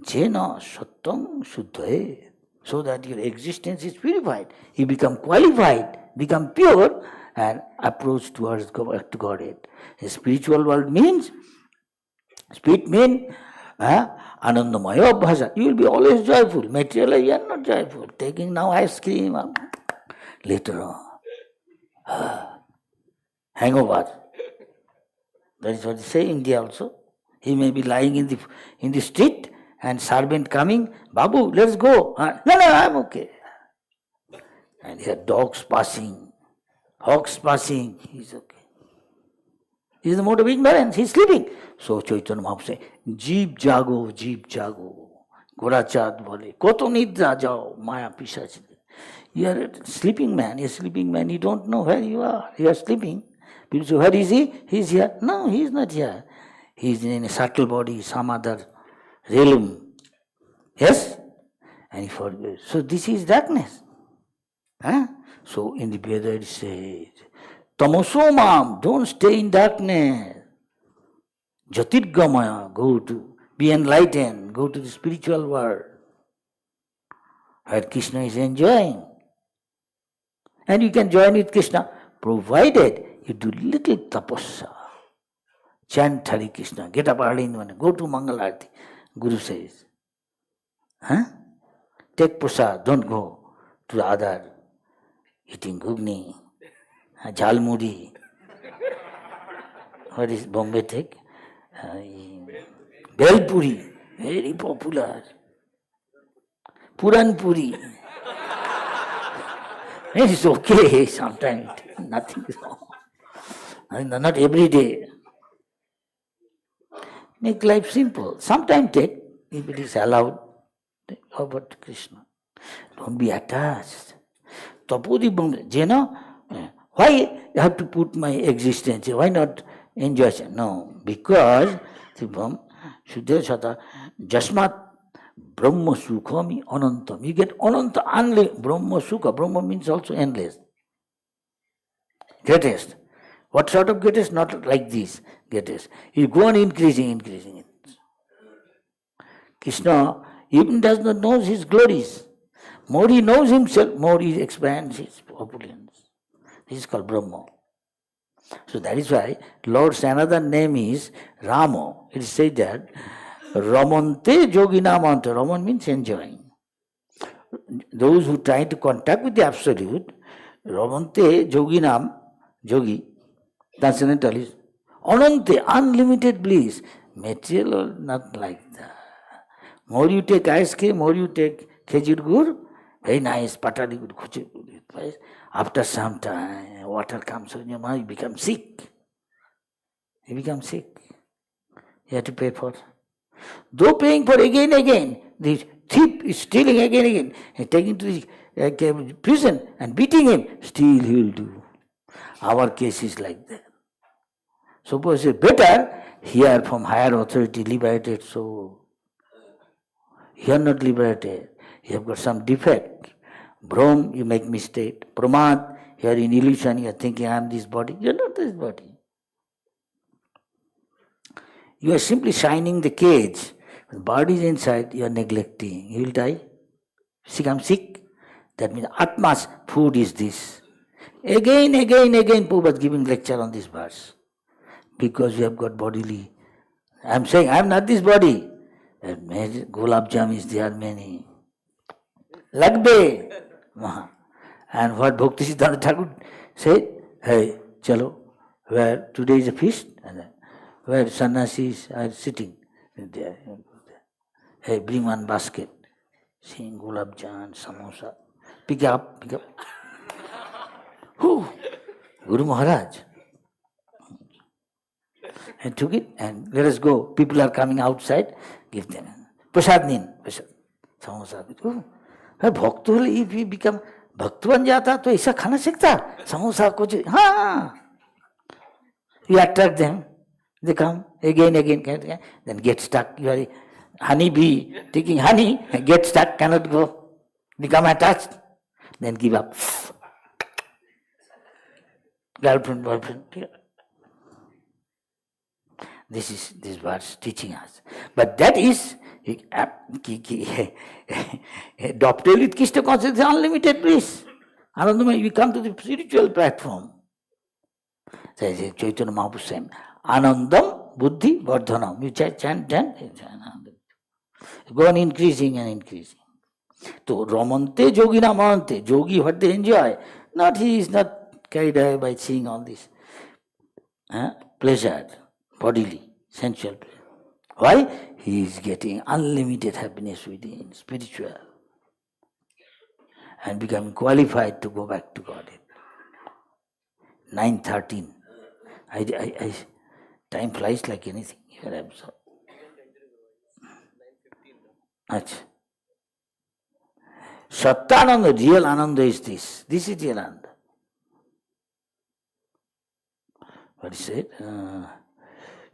Jena sattam shuddhaye. So that your existence is purified. You become qualified, become pure, and approach towards Godhead. The spiritual world means, spirit means anandamaya bhasa. You will be always joyful. Materially, you are not joyful. Taking now ice cream, later on, hangover. That is what they say in India also. He may be lying in the street, and servant coming, Babu, let's go. No, I'm okay. And here dogs passing, hawks passing, he's okay. This is the mode of ignorance, he's sleeping. So Chaitanya Mahaprabhu say, Jeep jago, Gorachad bole, Koto nidra jao, Maya pisach. You are a sleeping man, you don't know where you are. You are sleeping. People say, where is he? He's here. No, he's not here. He's in a subtle body, some other realm. Yes? And he forgets. So this is darkness. So in the Veda it says, Tamosomam, don't stay in darkness. Jatirgamaya, go to be enlightened, go to the spiritual world, where Krishna is enjoying. And you can join with Krishna, provided you do little tapasya. Chant Hare Krishna, get up early in the morning, go to Mangalarti. Guru says, take prasad, don't go to the other, eating gugni, jhalmuri. What is Bombay take? Belpuri, very popular. Puran Puri. It is okay sometimes, nothing is wrong. Not every day. Make life simple. Sometimes take, if it is allowed, over to Krishna. Don't be attached. Tapodi Bham, why you have to put my existence? Why not enjoy it? No, because Shuddha Shata Jasmat Brahma Sukhami Anantam. You get Ananta only Brahma Sukha. Brahma means also endless. Greatest. What sort of greatest? Not like this greatest. You go on increasing it. Krishna even does not know his glories. More he knows himself, more he expands his opulence. This is called Brahma. So that is why Lord's another name is Rama. It is said that Ramante Joginamanta. Raman means enjoying. Those who try to contact with the Absolute, Ramante Joginam, Jogi, transcendental is Anante, unlimited bliss. Material, not like that. More you take ice cream, more you take khejur gur, very nice, patali gur. After some time, water comes on your mouth, you become sick. You become sick. You have to pay for. Though paying for again, the thief is stealing again, and taking to the prison and beating him, still he will do. Our case is like that. Suppose it's better hear from higher authority, liberated soul. You are not liberated. You have got some defect. Brahm, you make mistake. Pramad, you are in illusion, you are thinking I am this body. You are not this body. You are simply shining the cage. The body is inside, you are neglecting. You will die. I'm sick. That means Atma's food is this. Again, Prabhupada giving lecture on this verse. Because you have got bodily I'm saying I'm not this body. Gulab Jam is there many. Lagbe. And what Bhakti Siddhanta Thakur said, hey, chalo, where today is a feast, and where sannyasis are sitting there. Hey, bring one basket. Saying Gulab Jam, samosa. Pick up. Whew. Guru Maharaj. And took it and let us go. People are coming outside, give them. Prasad nin. Prasad. Samosa. भक्त होले if he become भक्त बन जाता तो ऐसा खाना सीखता समोसा कुछ हाँ you attract them they come again then get stuck you are honey bee taking honey get stuck cannot go become attached then give up girlfriend boyfriend this verse teaching us but that is adopted with Krishna consciousness is unlimited bliss. Anandamaya, we come to the spiritual platform. Says Chaitanya Mahaprabhu saying, Anandam Buddhi Vardhanam. You chant. Go on increasing and increasing. So Ramante Yogina Mahante. Yogi, what they enjoy. He is not carried away by seeing all this. Pleasure, bodily, sensual pleasure. Why? He is getting unlimited happiness within, spiritual, and becoming qualified to go back to Godhead. 9:13. Time flies like anything. You are absorbed. Achha. Sattananda, real Ananda is this. This is real Ananda. What he said?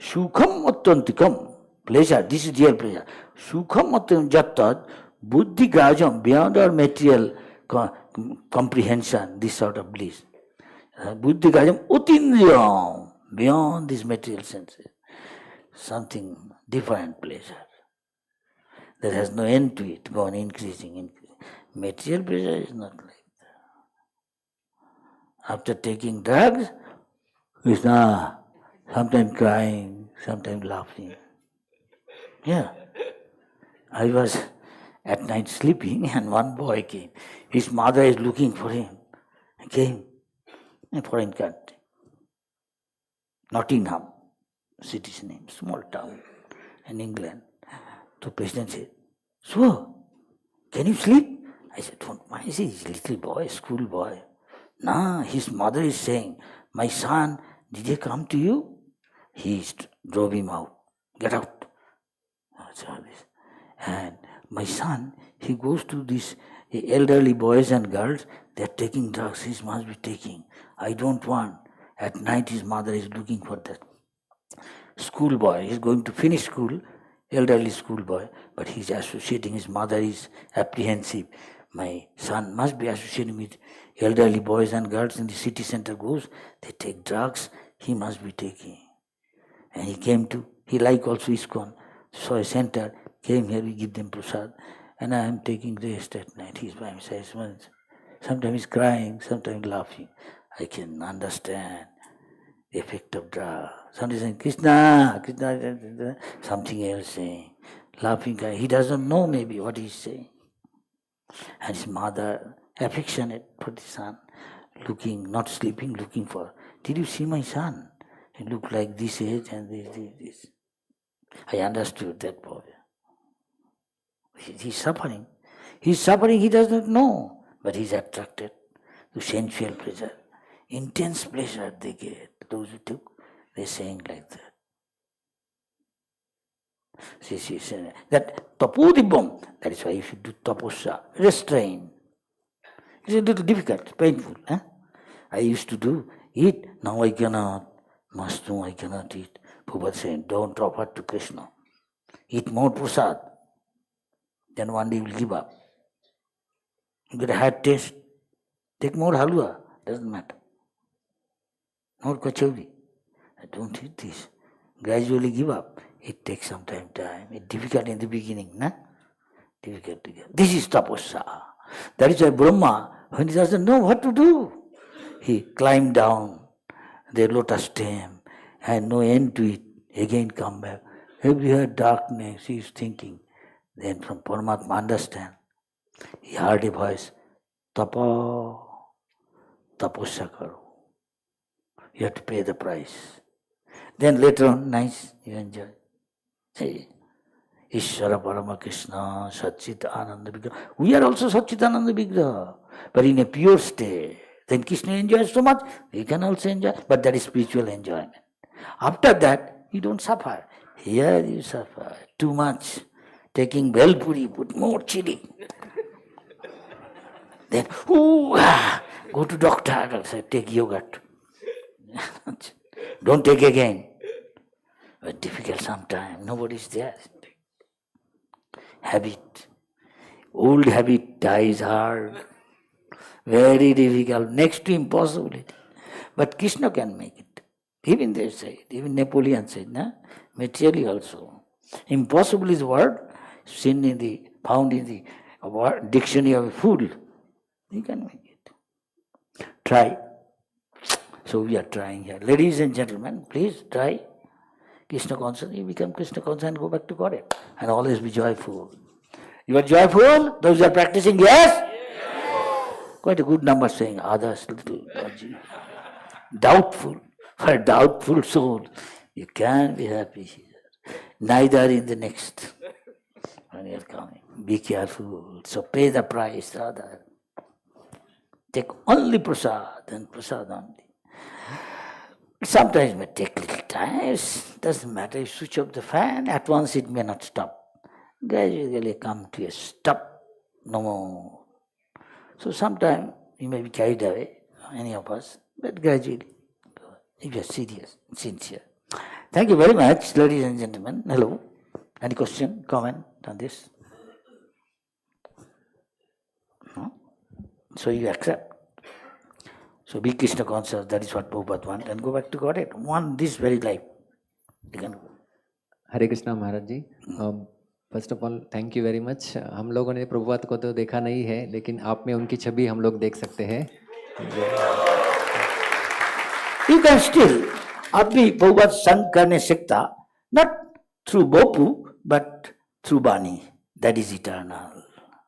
Sukham attantikam. Pleasure, this is real pleasure. Sukham attam jattat buddhi grajam, beyond our material comprehension, this sort of bliss. Buddhi grajam utindriyam, beyond these material senses. Something different pleasure. There has no end to it, go on increasing. Material pleasure is not like that. After taking drugs, Krishna, sometimes crying, sometimes laughing. Yeah. I was at night sleeping and one boy came. His mother is looking for him. He came in a foreign country. Nottingham, city's name, small town in England. The president said, so, can you sleep? I said, why is he a little boy, school boy? Nah, his mother is saying, my son, did he come to you? He drove him out. Get out. And my son, he goes to these elderly boys and girls, they are taking drugs, he must be taking. I don't want. At night his mother is looking for that schoolboy. He's going to finish school, elderly schoolboy, but he's associating, his mother is apprehensive. My son must be associating with elderly boys and girls in the city center goes, they take drugs, he must be taking. And he like also ISKCON. So a center, came here, we give them prasad, and I am taking rest at night. He's by my side. Sometimes he's crying, sometimes laughing. I can understand the effect of drug. Sometimes saying, Krishna, something else saying. Laughing, he doesn't know maybe what he's saying. And his mother, affectionate for the son, looking, not sleeping, looking for, did you see my son? He looked like this age and this. I understood that boy. He's suffering. He's suffering, he does not know. But he's attracted to sensual pleasure. Intense pleasure they get. Those who took, they're saying like that. See, that tapodibam, that is why you should do taposa, restrain. It's a little difficult, painful. I used to do, eat, now I cannot. Mastu, I cannot eat. Prabhupada saying, don't offer to Krishna. Eat more prasad. Then one day you will give up. You get a hard taste. Take more halwa. Doesn't matter. More kachori. Don't eat this. Gradually give up. It takes some time. It's difficult in the beginning. Difficult to get. This is tapasya. That is why Brahma, when he doesn't know what to do, he climbed down the lotus stem and no end to it. Again come back. Everywhere darkness, he is thinking. Then from Paramatma understand. He heard a voice, Tapa, tapasya karo. You have to pay the price. Then later on, nice, you enjoy. Hey, Ishvara Parama Krishna, Satchit Ananda Vigraha. We are also Satchit Ananda Vigraha, but in a pure state. Then Krishna enjoys so much, we can also enjoy, but that is spiritual enjoyment. After that, you don't suffer. Here you suffer too much. Taking Belpuri, put more chili. Then, go to doctor, say, take yogurt. Don't take again. But difficult sometimes, nobody's there. Habit. Old habit dies hard. Very difficult, next to impossibility. But Krishna can make it. Even they say, even Napoleon said, nah? Materially also. Impossible is word found in the dictionary of a fool. You can make it. Try. So we are trying here. Ladies and gentlemen, please try Krishna consciousness. You become Krishna conscious and go back to God. And always be joyful. You are joyful? Those who are practicing, yes? Quite a good number saying, others little doubtful. For a doubtful soul, you can't be happy here. Neither in the next. When you are coming. Be careful. So pay the price rather. Take only prasad and prasad only. Sometimes it may take little time. Doesn't matter. You switch off the fan, at once it may not stop. Gradually come to a stop. No more. So sometimes you may be carried away, any of us, but gradually, if you are serious, sincere. Thank you very much, ladies and gentlemen. Hello. Any question, comment on this? No? So you accept. So be Krishna conscious, that is what Prabhupada wants, and go back to Godhead. One this very life. You can go. Hare Krishna Maharaj ji, first of all thank you very much. हम लोगों ने प्रभुपाद को तो देखा नहीं है, लेकिन आप में उनकी छवि हम लोग देख सकते हैं. You can still, आप भी प्रभुपाद संग करने सकता, not through Bopu, but through Bani. That is eternal.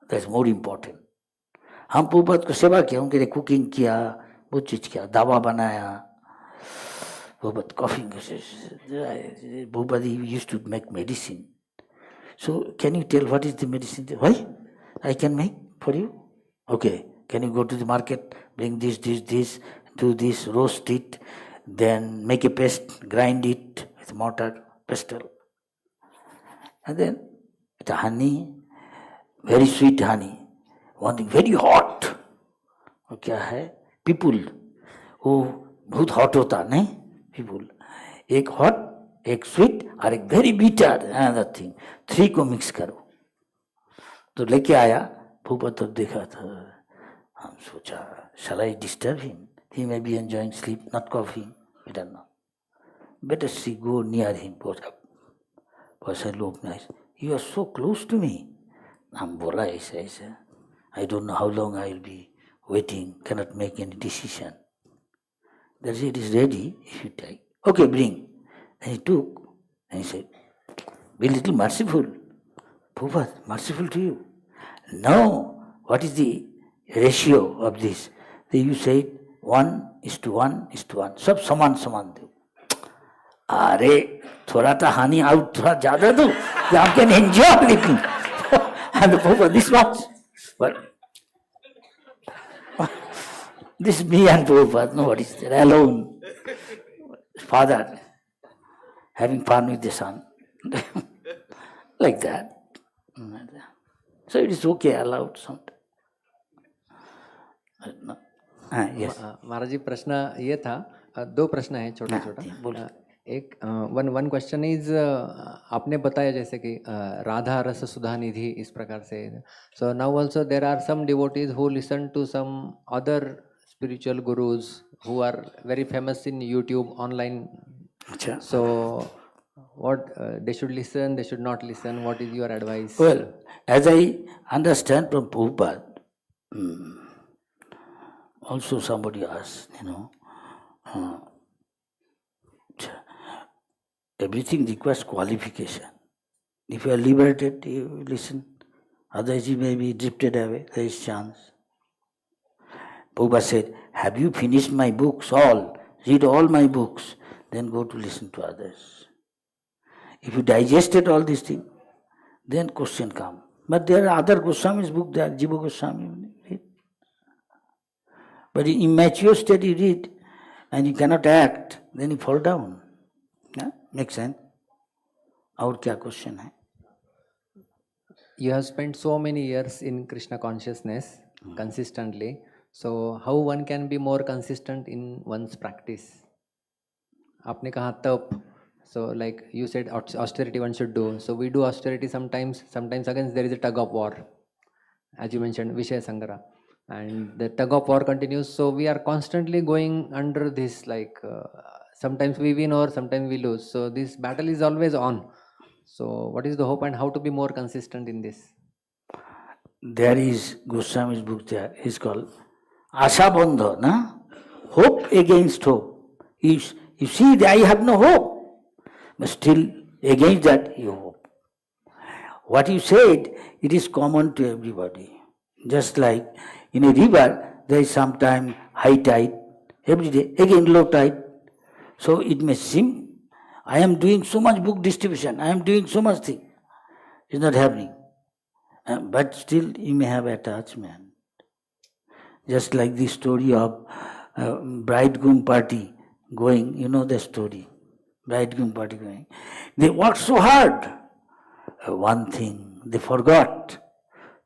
That is more important. हम प्रभुपाद को सेवा किया, उनके लिए कुकिंग किया, बहुत चीज किया, दवा बनाया. Prabhupada coughing. Prabhupada used to make medicine. So can you tell what is the medicine? Why? I can make for you? Okay. Can you go to the market, bring this, do this, roast it, then make a paste, grind it with mortar, pestle. And then the honey, very sweet honey. One thing, very hot. और क्या है? People, वो बहुत hot होता नहीं? People, एक hot, एक sweet और एक very bitter, another thing. 3 को mix करो. तो लेके आया, भूपा तो देखा था. हम सोचा, shall I disturb him? He may be enjoying sleep, not coughing. We don't know. Better see, go near him. Pastor looked nice. You are so close to me. हम बोला ऐसा. I don't know how long I will be waiting, cannot make any decision. That's it is ready, if you take. Okay, bring. And he took, and he said, be little merciful. Prabhupada, merciful to you. No, what is the ratio of this? You said 1:1:1. सब समान दो. अरे थोड़ा सा honey out, थोड़ा ज़्यादा दो. You can enjoy little. And the Prabhupada, this much. But this is me and Prabhupada, nobody is there, alone. Father having fun with the son. Like that. So it is okay, allowed sometimes. No. Yes. महाराज जी, प्रश्न ये था, 2 प्रश्न है छोटा. एक one question is, आपने बताया जैसे कि राधा रस सुधा निधि इस प्रकार से. So now also there are some devotees who listen to some other spiritual gurus who are very famous in YouTube online. So what they should listen, they should not listen. What is your advice? Well, as I understand from Prabhupada, also somebody asked, everything requires qualification. If you are liberated, you listen. Otherwise you may be drifted away. There is chance. Prabhupada said, have you finished my books all? Read all my books. Then go to listen to others. If you digested all these things, then question come. But there are other Goswami's books there, Jiva Goswami. Read. But in immature state you read and you cannot act, then you fall down. Yeah? Makes sense? और क्या question है? You have spent so many years in Krishna consciousness consistently. So how one can be more consistent in one's practice? आपने कहा तप. So like you said, austerity one should do. So we do austerity sometimes. Sometimes again there is a tug of war, as you mentioned, Vishaya Sangara, and the tug of war continues. So we are constantly going under this. Like sometimes we win or sometimes we lose. So this battle is always on. So what is the hope and how to be more consistent in this? There is Goswami's book there. It's called Asha Bandha, na? Hope against hope. You see that I have no hope, but still against that you hope. What you said, it is common to everybody. Just like in a river, there is sometime high tide, every day, again low tide. So it may seem, I am doing so much book distribution, I am doing so much thing. It's not happening. But still you may have attachment. Just like the story of bridegroom party going, you know the story. Bridegroom party going. They worked so hard. One thing, they forgot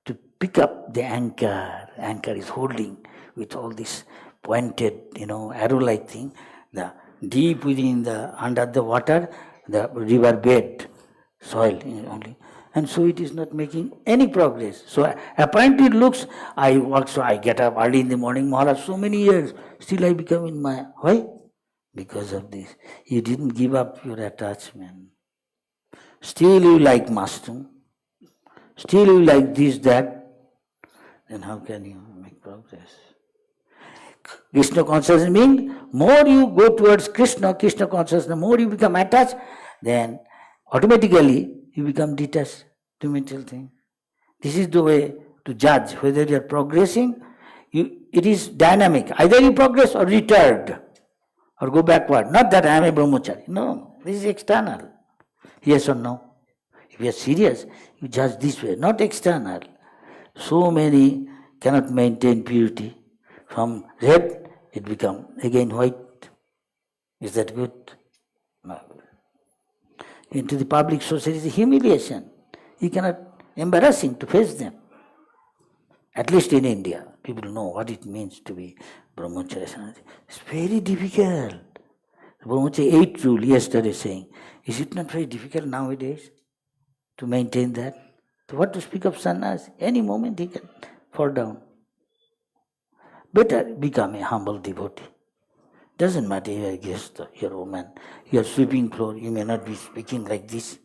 to pick up the anchor. Anchor is holding with all this pointed, arrow-like thing. The deep within under the water, the river bed, soil only. And so it is not making any progress. So apparently it looks, I work, so I get up early in the morning, Maharaj, so many years, still I become in Maya. Why? Because of this. You didn't give up your attachment. Still you like mushroom. Still you like this, that. Then how can you make progress? Krishna consciousness means more you go towards Krishna consciousness, more you become attached, then automatically you become detached to material thing. This is the way to judge whether you are progressing. It is dynamic. Either you progress or retard or go backward. Not that I am a brahmachari. No, this is external. Yes or no? If you are serious, you judge this way, not external. So many cannot maintain purity. From red, it becomes again white. Is that good? No. Into the public society is humiliation. You cannot, embarrassing to face them. At least in India, people know what it means to be brahmacharya. It's very difficult. Brahmacharya 8 rule yesterday saying, is it not very difficult nowadays to maintain that? So what to speak of sannyas? Any moment he can fall down. Better become a humble devotee. Doesn't matter if you are guest, you're a woman, you are sweeping floor, you may not be speaking like this,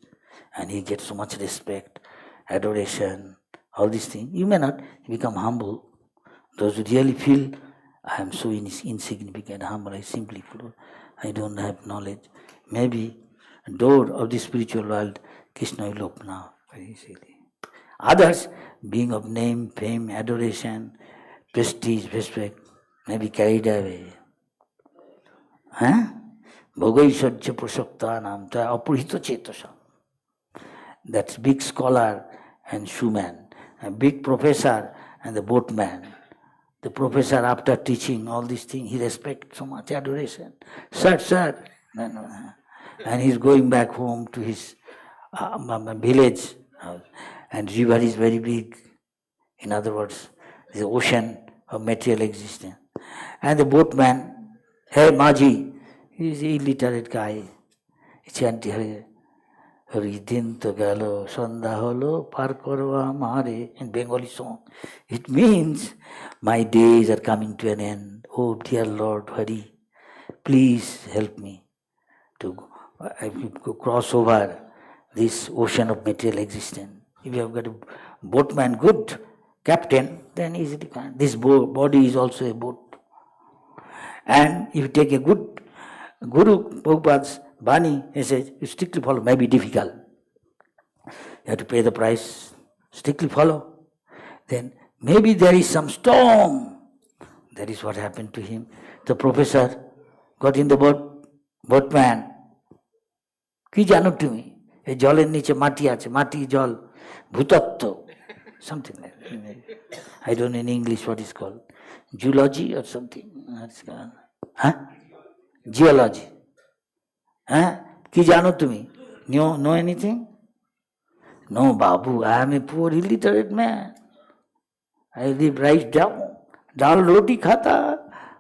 and he gets so much respect, adoration, all these things. You may not become humble. Those who really feel, I am so insignificant, humble, I simply floor, I don't have knowledge. Maybe a door of the spiritual world, Krishna will open up very easily. Others, being of name, fame, adoration, prestige, respect, may be carried away. Bhogaishwarya Prasaktanam Apurhita Chetasam. That's big scholar and shoeman, a big professor and the boatman. The professor, after teaching all these things, he respects so much adoration. Sir. No. And he's going back home to his village, and river is very big. In other words, the ocean of material existence. And the boatman, hey Maji, he is an illiterate guy. He chanted, Haridin to galo, Sandha holo, par korva mahare, in Bengali song. It means, my days are coming to an end. Oh dear Lord Hari, please help me to cross over this ocean of material existence. If you have got a boatman, good captain, then easily can. This body is also a boat. And if you take a good Guru, Prabhupada's Bani, he says, you strictly follow, may be difficult. You have to pay the price, strictly follow. Then maybe there is some storm. That is what happened to him. The professor got in the boatman. কি জানো তুমি এই জলের নিচে মাটি আছে মাটি জল ভূতত্ত্ব something like that. I don't know in English what is called zoology or something. Huh? Geology. Huh? কি জানো তুমি? Know anything? No, Babu, I am a poor illiterate man. I live right down. दाल रोटी खाता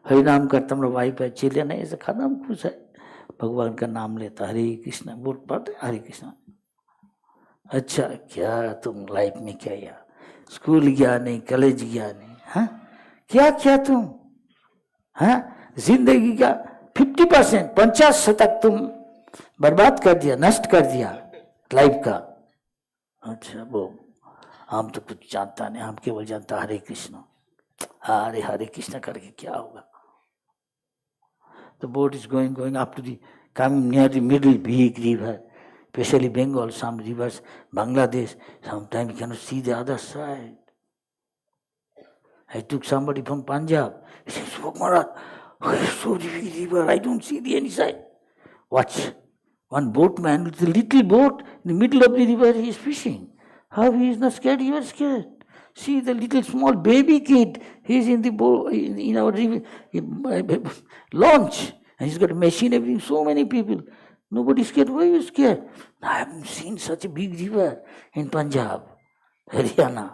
हरि नाम करता हमारा wife है चेले नहीं ऐसा खाता हम खुश है भगवान का नाम लेता हरे कृष्ण बोल पढ़ते हरे कृष्ण अच्छा क्या तुम लाइफ में क्या या स्कूल गया नहीं कॉलेज गया नहीं हाँ क्या क्या तुम हाँ जिंदगी का 50% 50% तुम बर्बाद कर दिया नष्ट कर दिया लाइफ का अच्छा वो हम तो कुछ जानता नहीं हम केवल जानता हरे कृष्ण हरे हरे कृष्ण करके क्या होगा The boat is going up to the, coming near the middle, big river, especially Bengal, some rivers, Bangladesh, sometimes you cannot see the other side. I took somebody from Punjab, he says, oh Maharaj, so big river, I don't see the any side. Watch, one boatman with a little boat in the middle of the river, he is fishing. How he is not scared, you are scared. See the little small baby kid, he is in the boat, in our river, launch, and he's got a machine, everything, so many people. Nobody is scared. Why are you scared? I haven't seen such a big river in Punjab, Haryana.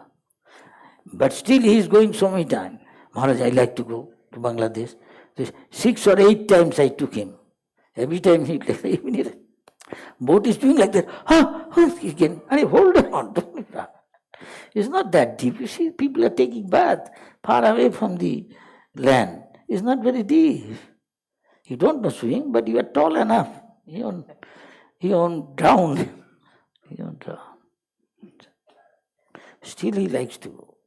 But still he is going so many times. Maharaj, I like to go to Bangladesh. 6 or 8 times I took him. Every time he boat is doing like that. Again, hold on. It's not that deep. You see, people are taking bath far away from the land. It's not very deep. You don't know swim, but you are tall enough. You won't drown. You won't drown. Still he likes to go.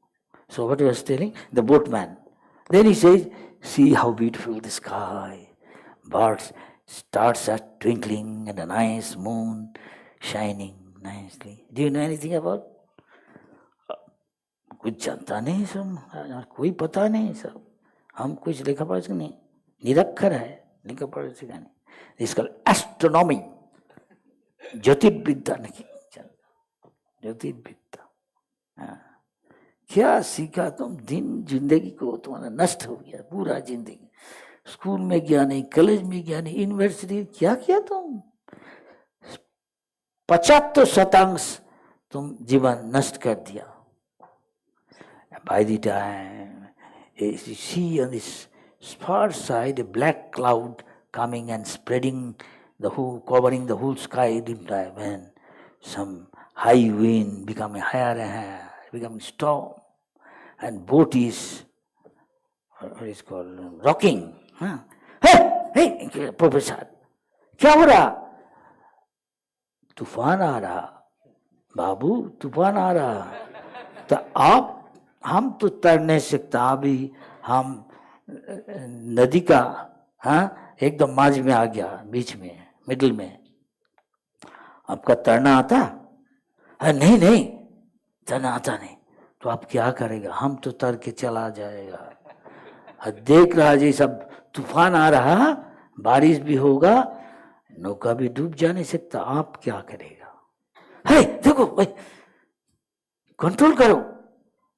So what he was telling, the boatman. Then he says, see how beautiful the sky. Birds, stars are twinkling and a nice moon shining nicely. Do you know anything about? कुछ जानता नहीं सब कोई पता नहीं सब हम कुछ लिखा पढ़ा नहीं निरक्षर है लिखा पढ़ा सीखा नहीं इसका एस्ट्रोनॉमी ज्योतिर्विद्या नहीं ज्योतिर्विद्या क्या सीखा तुम दिन जिंदगी को तुम्हारा नष्ट हो गया पूरा जिंदगी स्कूल में गया नहीं कॉलेज में गया नहीं यूनिवर्सिटी क्या किया तुम 75% तुम जीवन नष्ट कर दिया. By the time you see on this far side a black cloud coming and spreading the whole, covering the whole sky, when some high wind becoming higher and higher, becoming storm, and boat is what is called rocking. Hey, Professor, क्या हो रहा? तूफान आ रहा बाबू, तूफान आ रहा. तो आप हम तो तैर नहीं सकता अभी, हम नदी का एकदम माझ में आ गया, बीच में मिडिल में. आपका तैरना आता है? नहीं नहीं तैरना आता नहीं. तो आप क्या करेगा? हम तो तैर के चला जाएगा. देख रहा जी सब तूफान आ रहा, बारिश भी होगा, नौका भी डूब जा नहीं सकता. आप क्या करेगा? है देखो भाई, कंट्रोल करो.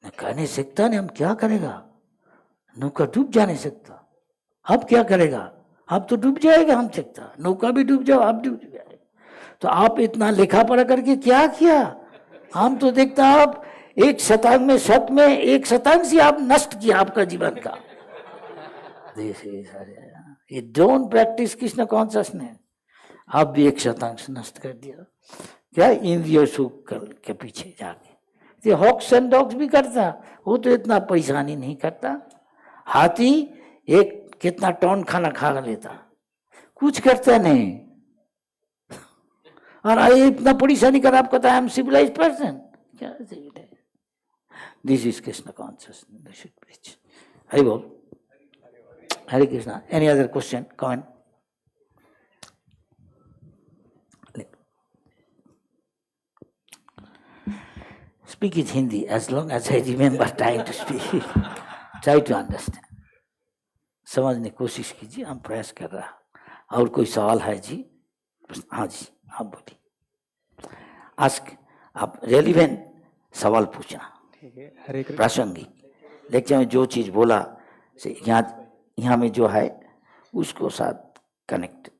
मैं कह नहीं सकता नहीं, हम क्या करेगा? नौका डूब जा नहीं सकता. आप क्या करेगा? आप तो डूब जाएगा, हम सकता. नौका भी डूब जाओ, आप डूब जाए. तो आप इतना लिखा पढ़ा करके क्या किया? हम तो देखता आप एक शतांग में शत में एक शतांग से आप नष्ट किया आपका जीवन का. ये डोंट प्रैक्टिस कृष्ण कॉन्शियसनेस. आप भी एक शतांग से नष्ट कर दिया. क्या इंद्रिय सुख के पीछे जाके. ये हॉक्स एंड डॉग्स भी करता, वो तो इतना परेशानी नहीं करता. हाथी एक कितना टन खाना खा लेता, कुछ करता नहीं. और ये इतना परेशानी कर आप कहता है आई एम सिविलाइज्ड पर्सन. क्या civilized? This is Krishna consciousness. Hari बोल. Hare Krishna. Any other question, comment? speak it Hindi as long as I remember trying to speak. Try to understand. समझने की कोशिश कीजिए, हम प्रयास कर रहा हैं। और कोई सवाल है जी? हाँ जी, आप बोलिए। आस्क, आप रेलिवेंट सवाल पूछना, ठीक है। हरे कृष्ण। प्रासंगिक। लेक्चर में जो चीज बोला से यहाँ में जो है उसको साथ कनेक्ट।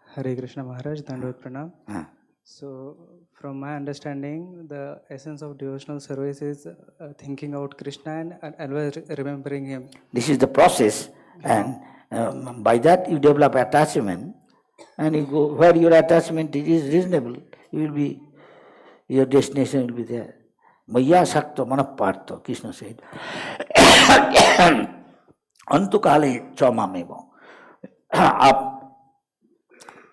हरे कृष्ण महाराज, दंडवत प्रणाम। हाँ। So, from my understanding, the essence of devotional service is thinking about Krishna and always remembering him. This is the process, and by that you develop attachment, and you go where your attachment is reasonable. You will be, your destination will be there. Maya Sakto Manaparto, Krishna said. Antukale Chaumamevo. आप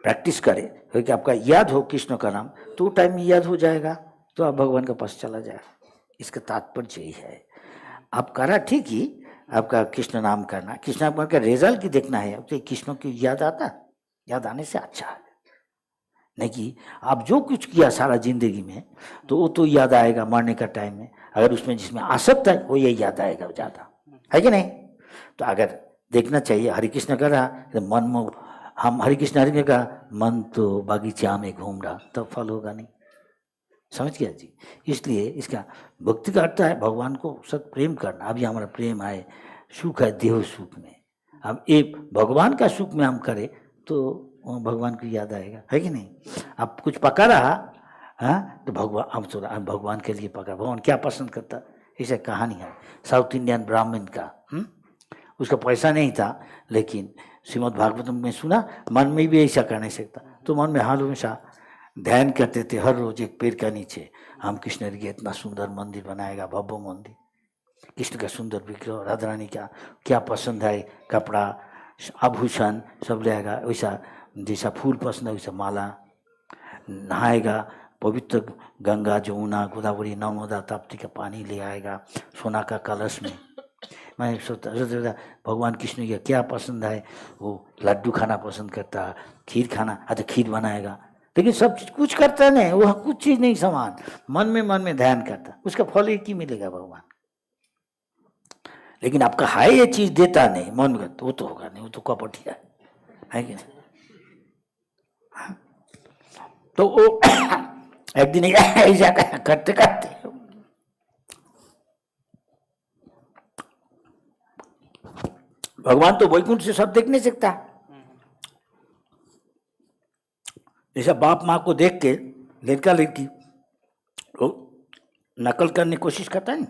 practice करें, क्योंकि आपका याद हो कृष्ण का नाम तो time में याद हो जाएगा, तो आप भगवान के पास चला जाएगा। इसका तात्पर्य यही है। आप करा ठीक ही, आपका कृष्ण नाम करना, कृष्ण नाम का रिजल्ट की देखना है। आपको कृष्ण की याद आता, याद आने से अच्छा है। नहीं कि आप जो कुछ किया सारा जिंदगी में तो वो तो याद आएगा मरने का टाइम में। अगर उसमें जिसमें आसक्त है वो यही याद आएगा ज्यादा, है कि नहीं? तो अगर देखना चाहिए हरे कृष्ण कर रहा तो मन में हम हरे कृष्ण का मन तो बागीचा में घूम रहा, तब फल होगा नहीं। समझ गया जी? इसलिए इसका भक्ति का अर्थ है भगवान को सत प्रेम करना। अभी हमारा प्रेम है, सुख है देह सुख में, अब एक भगवान का सुख में हम करें तो भगवान को याद आएगा, है कि नहीं? आप कुछ पका रहा, हाँ, तो भगवान हम थोड़ा भगवान के लिए पका। भगवान क्या पसंद करता, ऐसा कहानी है साउथ इंडियन ब्राह्मण का। उसका पैसा नहीं था, लेकिन श्रीमद भागवतम में सुना, मन में भी ऐसा कर नहीं सकता, तो मन में हमेशा ध्यान करते थे हर रोज एक पेड़ का नीचे, हम कृष्ण के इतना सुंदर मंदिर बनाएगा, भव्य मंदिर, कृष्ण का सुंदर विग्रह, राधा रानी का क्या पसंद है, कपड़ा आभूषण सब लेगा, वैसा जैसा फूल पसंद है वैसा माला, नहाएगा पवित्र गंगा जमुना गोदावरी नर्मदा ताप्ती का पानी ले आएगा सोना का कलश में। मैं सोचता भगवान कृष्ण का क्या पसंद है, वो लड्डू खाना पसंद करता है, खीर खाना, अच्छा खीर बनाएगा, लेकिन सब चीज कुछ करता नहीं, वो कुछ चीज नहीं समान, मन में ध्यान करता, उसका फल एक ही मिलेगा भगवान। लेकिन आपका है ये चीज देता नहीं मन में, तो वो तो होगा नहीं, वो तो कपटिया है कि नहीं? तो वो एक दिन ऐसा करते करते भगवान तो वैकुंठ से सब देख नहीं सकता। जैसा बाप माँ को देख के लड़का लड़की तो नकल करने की कोशिश करता है,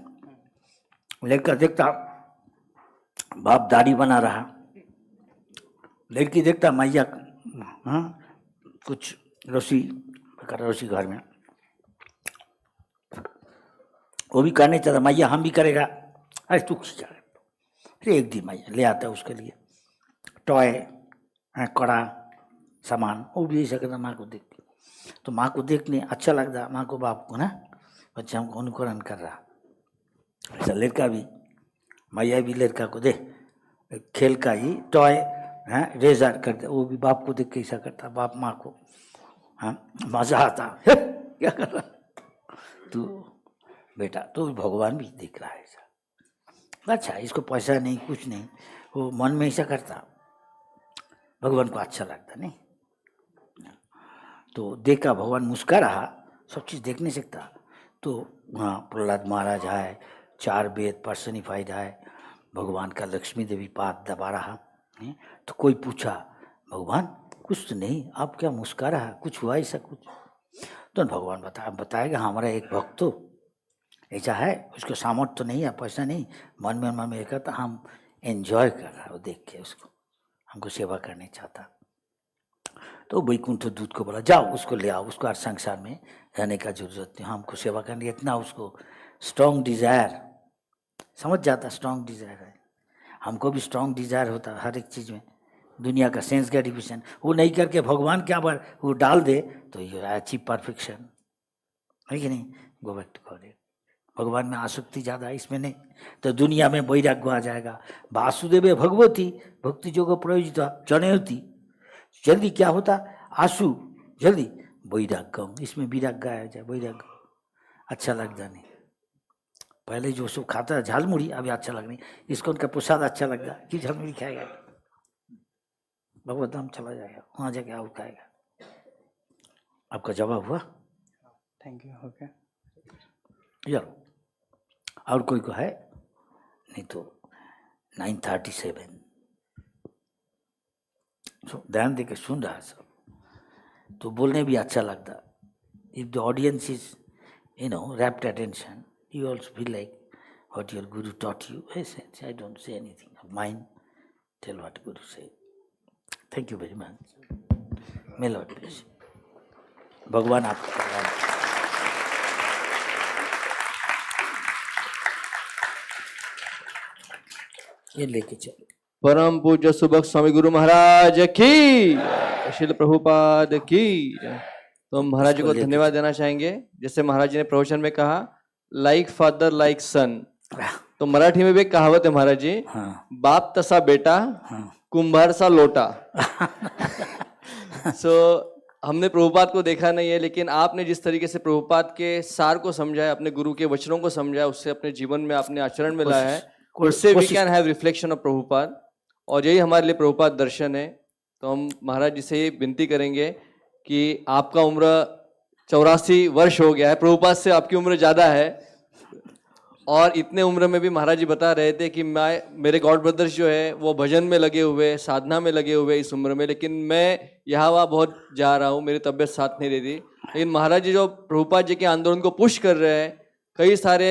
लड़का देखता बाप दाढ़ी बना रहा, लड़की देखता मैया कुछ रोसी घर में, वो भी करने चाहता, मैया हम भी करेगा, अरे तू खींचा। फिर एक दिन मैया ले आता है उसके लिए टॉय, कड़ा सामान, वो भी ऐसा करता माँ को देखती, तो माँ को देखने अच्छा लगता, माँ को बाप को ना, बच्चा हमको अनुकरण कर रहा। ऐसा लड़का भी, मैया भी लड़का को दे खेल का ही टॉय रेजर करते, वो भी बाप को देख के ऐसा करता, बाप माँ को मजा आता, क्या कर रहा तू बेटा, तो भगवान भी देख रहा है ऐसा। अच्छा, इसको पैसा नहीं कुछ नहीं, वो मन में ऐसा करता, भगवान को अच्छा लगता नहीं, तो देखा भगवान मुस्का रहा, सब चीज देख नहीं सकता, तो हाँ प्रहलाद महाराज है, 4 वेद पर्सनिफाइड है, भगवान का लक्ष्मी देवी पाद दबा रहा है, तो कोई पूछा भगवान कुछ तो नहीं, आप क्या मुस्का रहा, कुछ हुआ ऐसा कुछ? तो भगवान बताएगा हमारा एक भक्त तो ऐसा है, उसको सामर्थ्य तो नहीं है, पैसा नहीं, मन में एक कहता हम एंजॉय कर रहा है, वो देख के उसको हमको सेवा करने चाहता। तो वैकुंठ दूत को बोला जाओ उसको ले आओ, उसको हर संसार में रहने का जरूरत नहीं, हमको सेवा करने, इतना उसको स्ट्रॉन्ग डिजायर, समझ जाता स्ट्रॉन्ग डिजायर है, हमको भी स्ट्रॉन्ग डिजायर होता हर एक चीज में, दुनिया का सेंस ग्रेटिफिकेशन वो नहीं करके भगवान क्या बार वो डाल दे तो यू अचीव परफेक्शन, है कि नहीं? Go back to God. भगवान में आसक्ति ज़्यादा है, इसमें नहीं, तो दुनिया में वैराग्य आ जाएगा। वासुदेव भगवती भक्ति जोग प्रयोजिता जनयति, जल्दी क्या होता आंसू, जल्दी वैराग्यम, इसमें विराग्य आया जाए, वैराग्य अच्छा लगता नहीं। पहले जो सब खाता है झालमुड़ी, अभी अच्छा लग नहीं। इसको उनका प्रसाद अच्छा लगता, कि झालमुड़ी खाएगा, भगवत धाम चला जाएगा, वहाँ जाके और खाएगा। आपका जवाब हुआ? Thank you. ओके यार और कोई को है? नहीं तो 9:37। ध्यान देके सुन रहा सब तो बोलने भी अच्छा लगता। If the audience is rapt attention, you also feel like what your guru taught you. I don't say anything of mine, tell what guru said. Thank you very much. May Lord bless you. भगवान आपका ये लेके चलो। परम पूज्य सुभग स्वामी गुरु महाराज की, श्रील प्रभुपाद की। तो हम महाराज जी को धन्यवाद देना चाहेंगे। जैसे महाराज जी ने प्रवचन में कहा, लाइक फादर लाइक सन, तो मराठी में भी एक कहावत है महाराज जी, बाप तसा बेटा, कुंभार सा लोटा। हमने प्रभुपाद को देखा नहीं है, लेकिन आपने जिस तरीके से प्रभुपाद के सार को समझा है, अपने गुरु के वचनों को समझा है, उससे अपने जीवन में अपने आचरण में लाया है, उससे we can have reflection of Prabhupada, और यही हमारे लिए प्रभुपाद दर्शन है। तो हम महाराज जी से ये विनती करेंगे कि आपका उम्र 84 वर्ष हो गया है, प्रभुपाद से आपकी उम्र ज्यादा है, और इतने उम्र में भी महाराज जी बता रहे थे कि मेरे गॉड ब्रदर्स जो है वो भजन में लगे हुए, साधना में लगे हुए इस उम्र में, लेकिन मैं यहाँ वहाँ बहुत जा रहा हूँ, मेरी तबीयत साथ नहीं देती। लेकिन महाराज जी जो प्रभुपाद जी के आंदोलन को पुश कर रहे हैं, कई सारे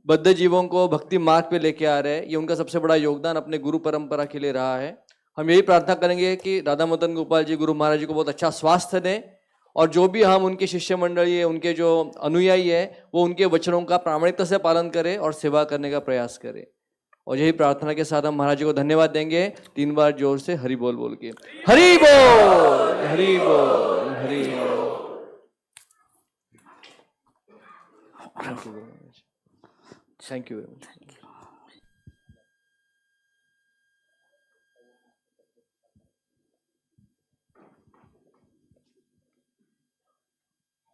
बद्ध जीवों को भक्ति मार्ग पे लेके आ रहे हैं, ये उनका सबसे बड़ा योगदान अपने गुरु परंपरा के लिए रहा है। हम यही प्रार्थना करेंगे कि राधा मदन गोपाल जी गुरु महाराज जी को बहुत अच्छा स्वास्थ्य दें, और जो भी हम उनके शिष्य मंडली है, उनके जो अनुयायी है, वो उनके वचनों का प्रामाणिकता से पालन करें और सेवा करने का प्रयास करें। और यही प्रार्थना के साथ हम महाराज जी को धन्यवाद देंगे 3 बार जोर से हरि बोल बोल के। हरि बोल, हरि बोल, हरि बोल। Thank you very much.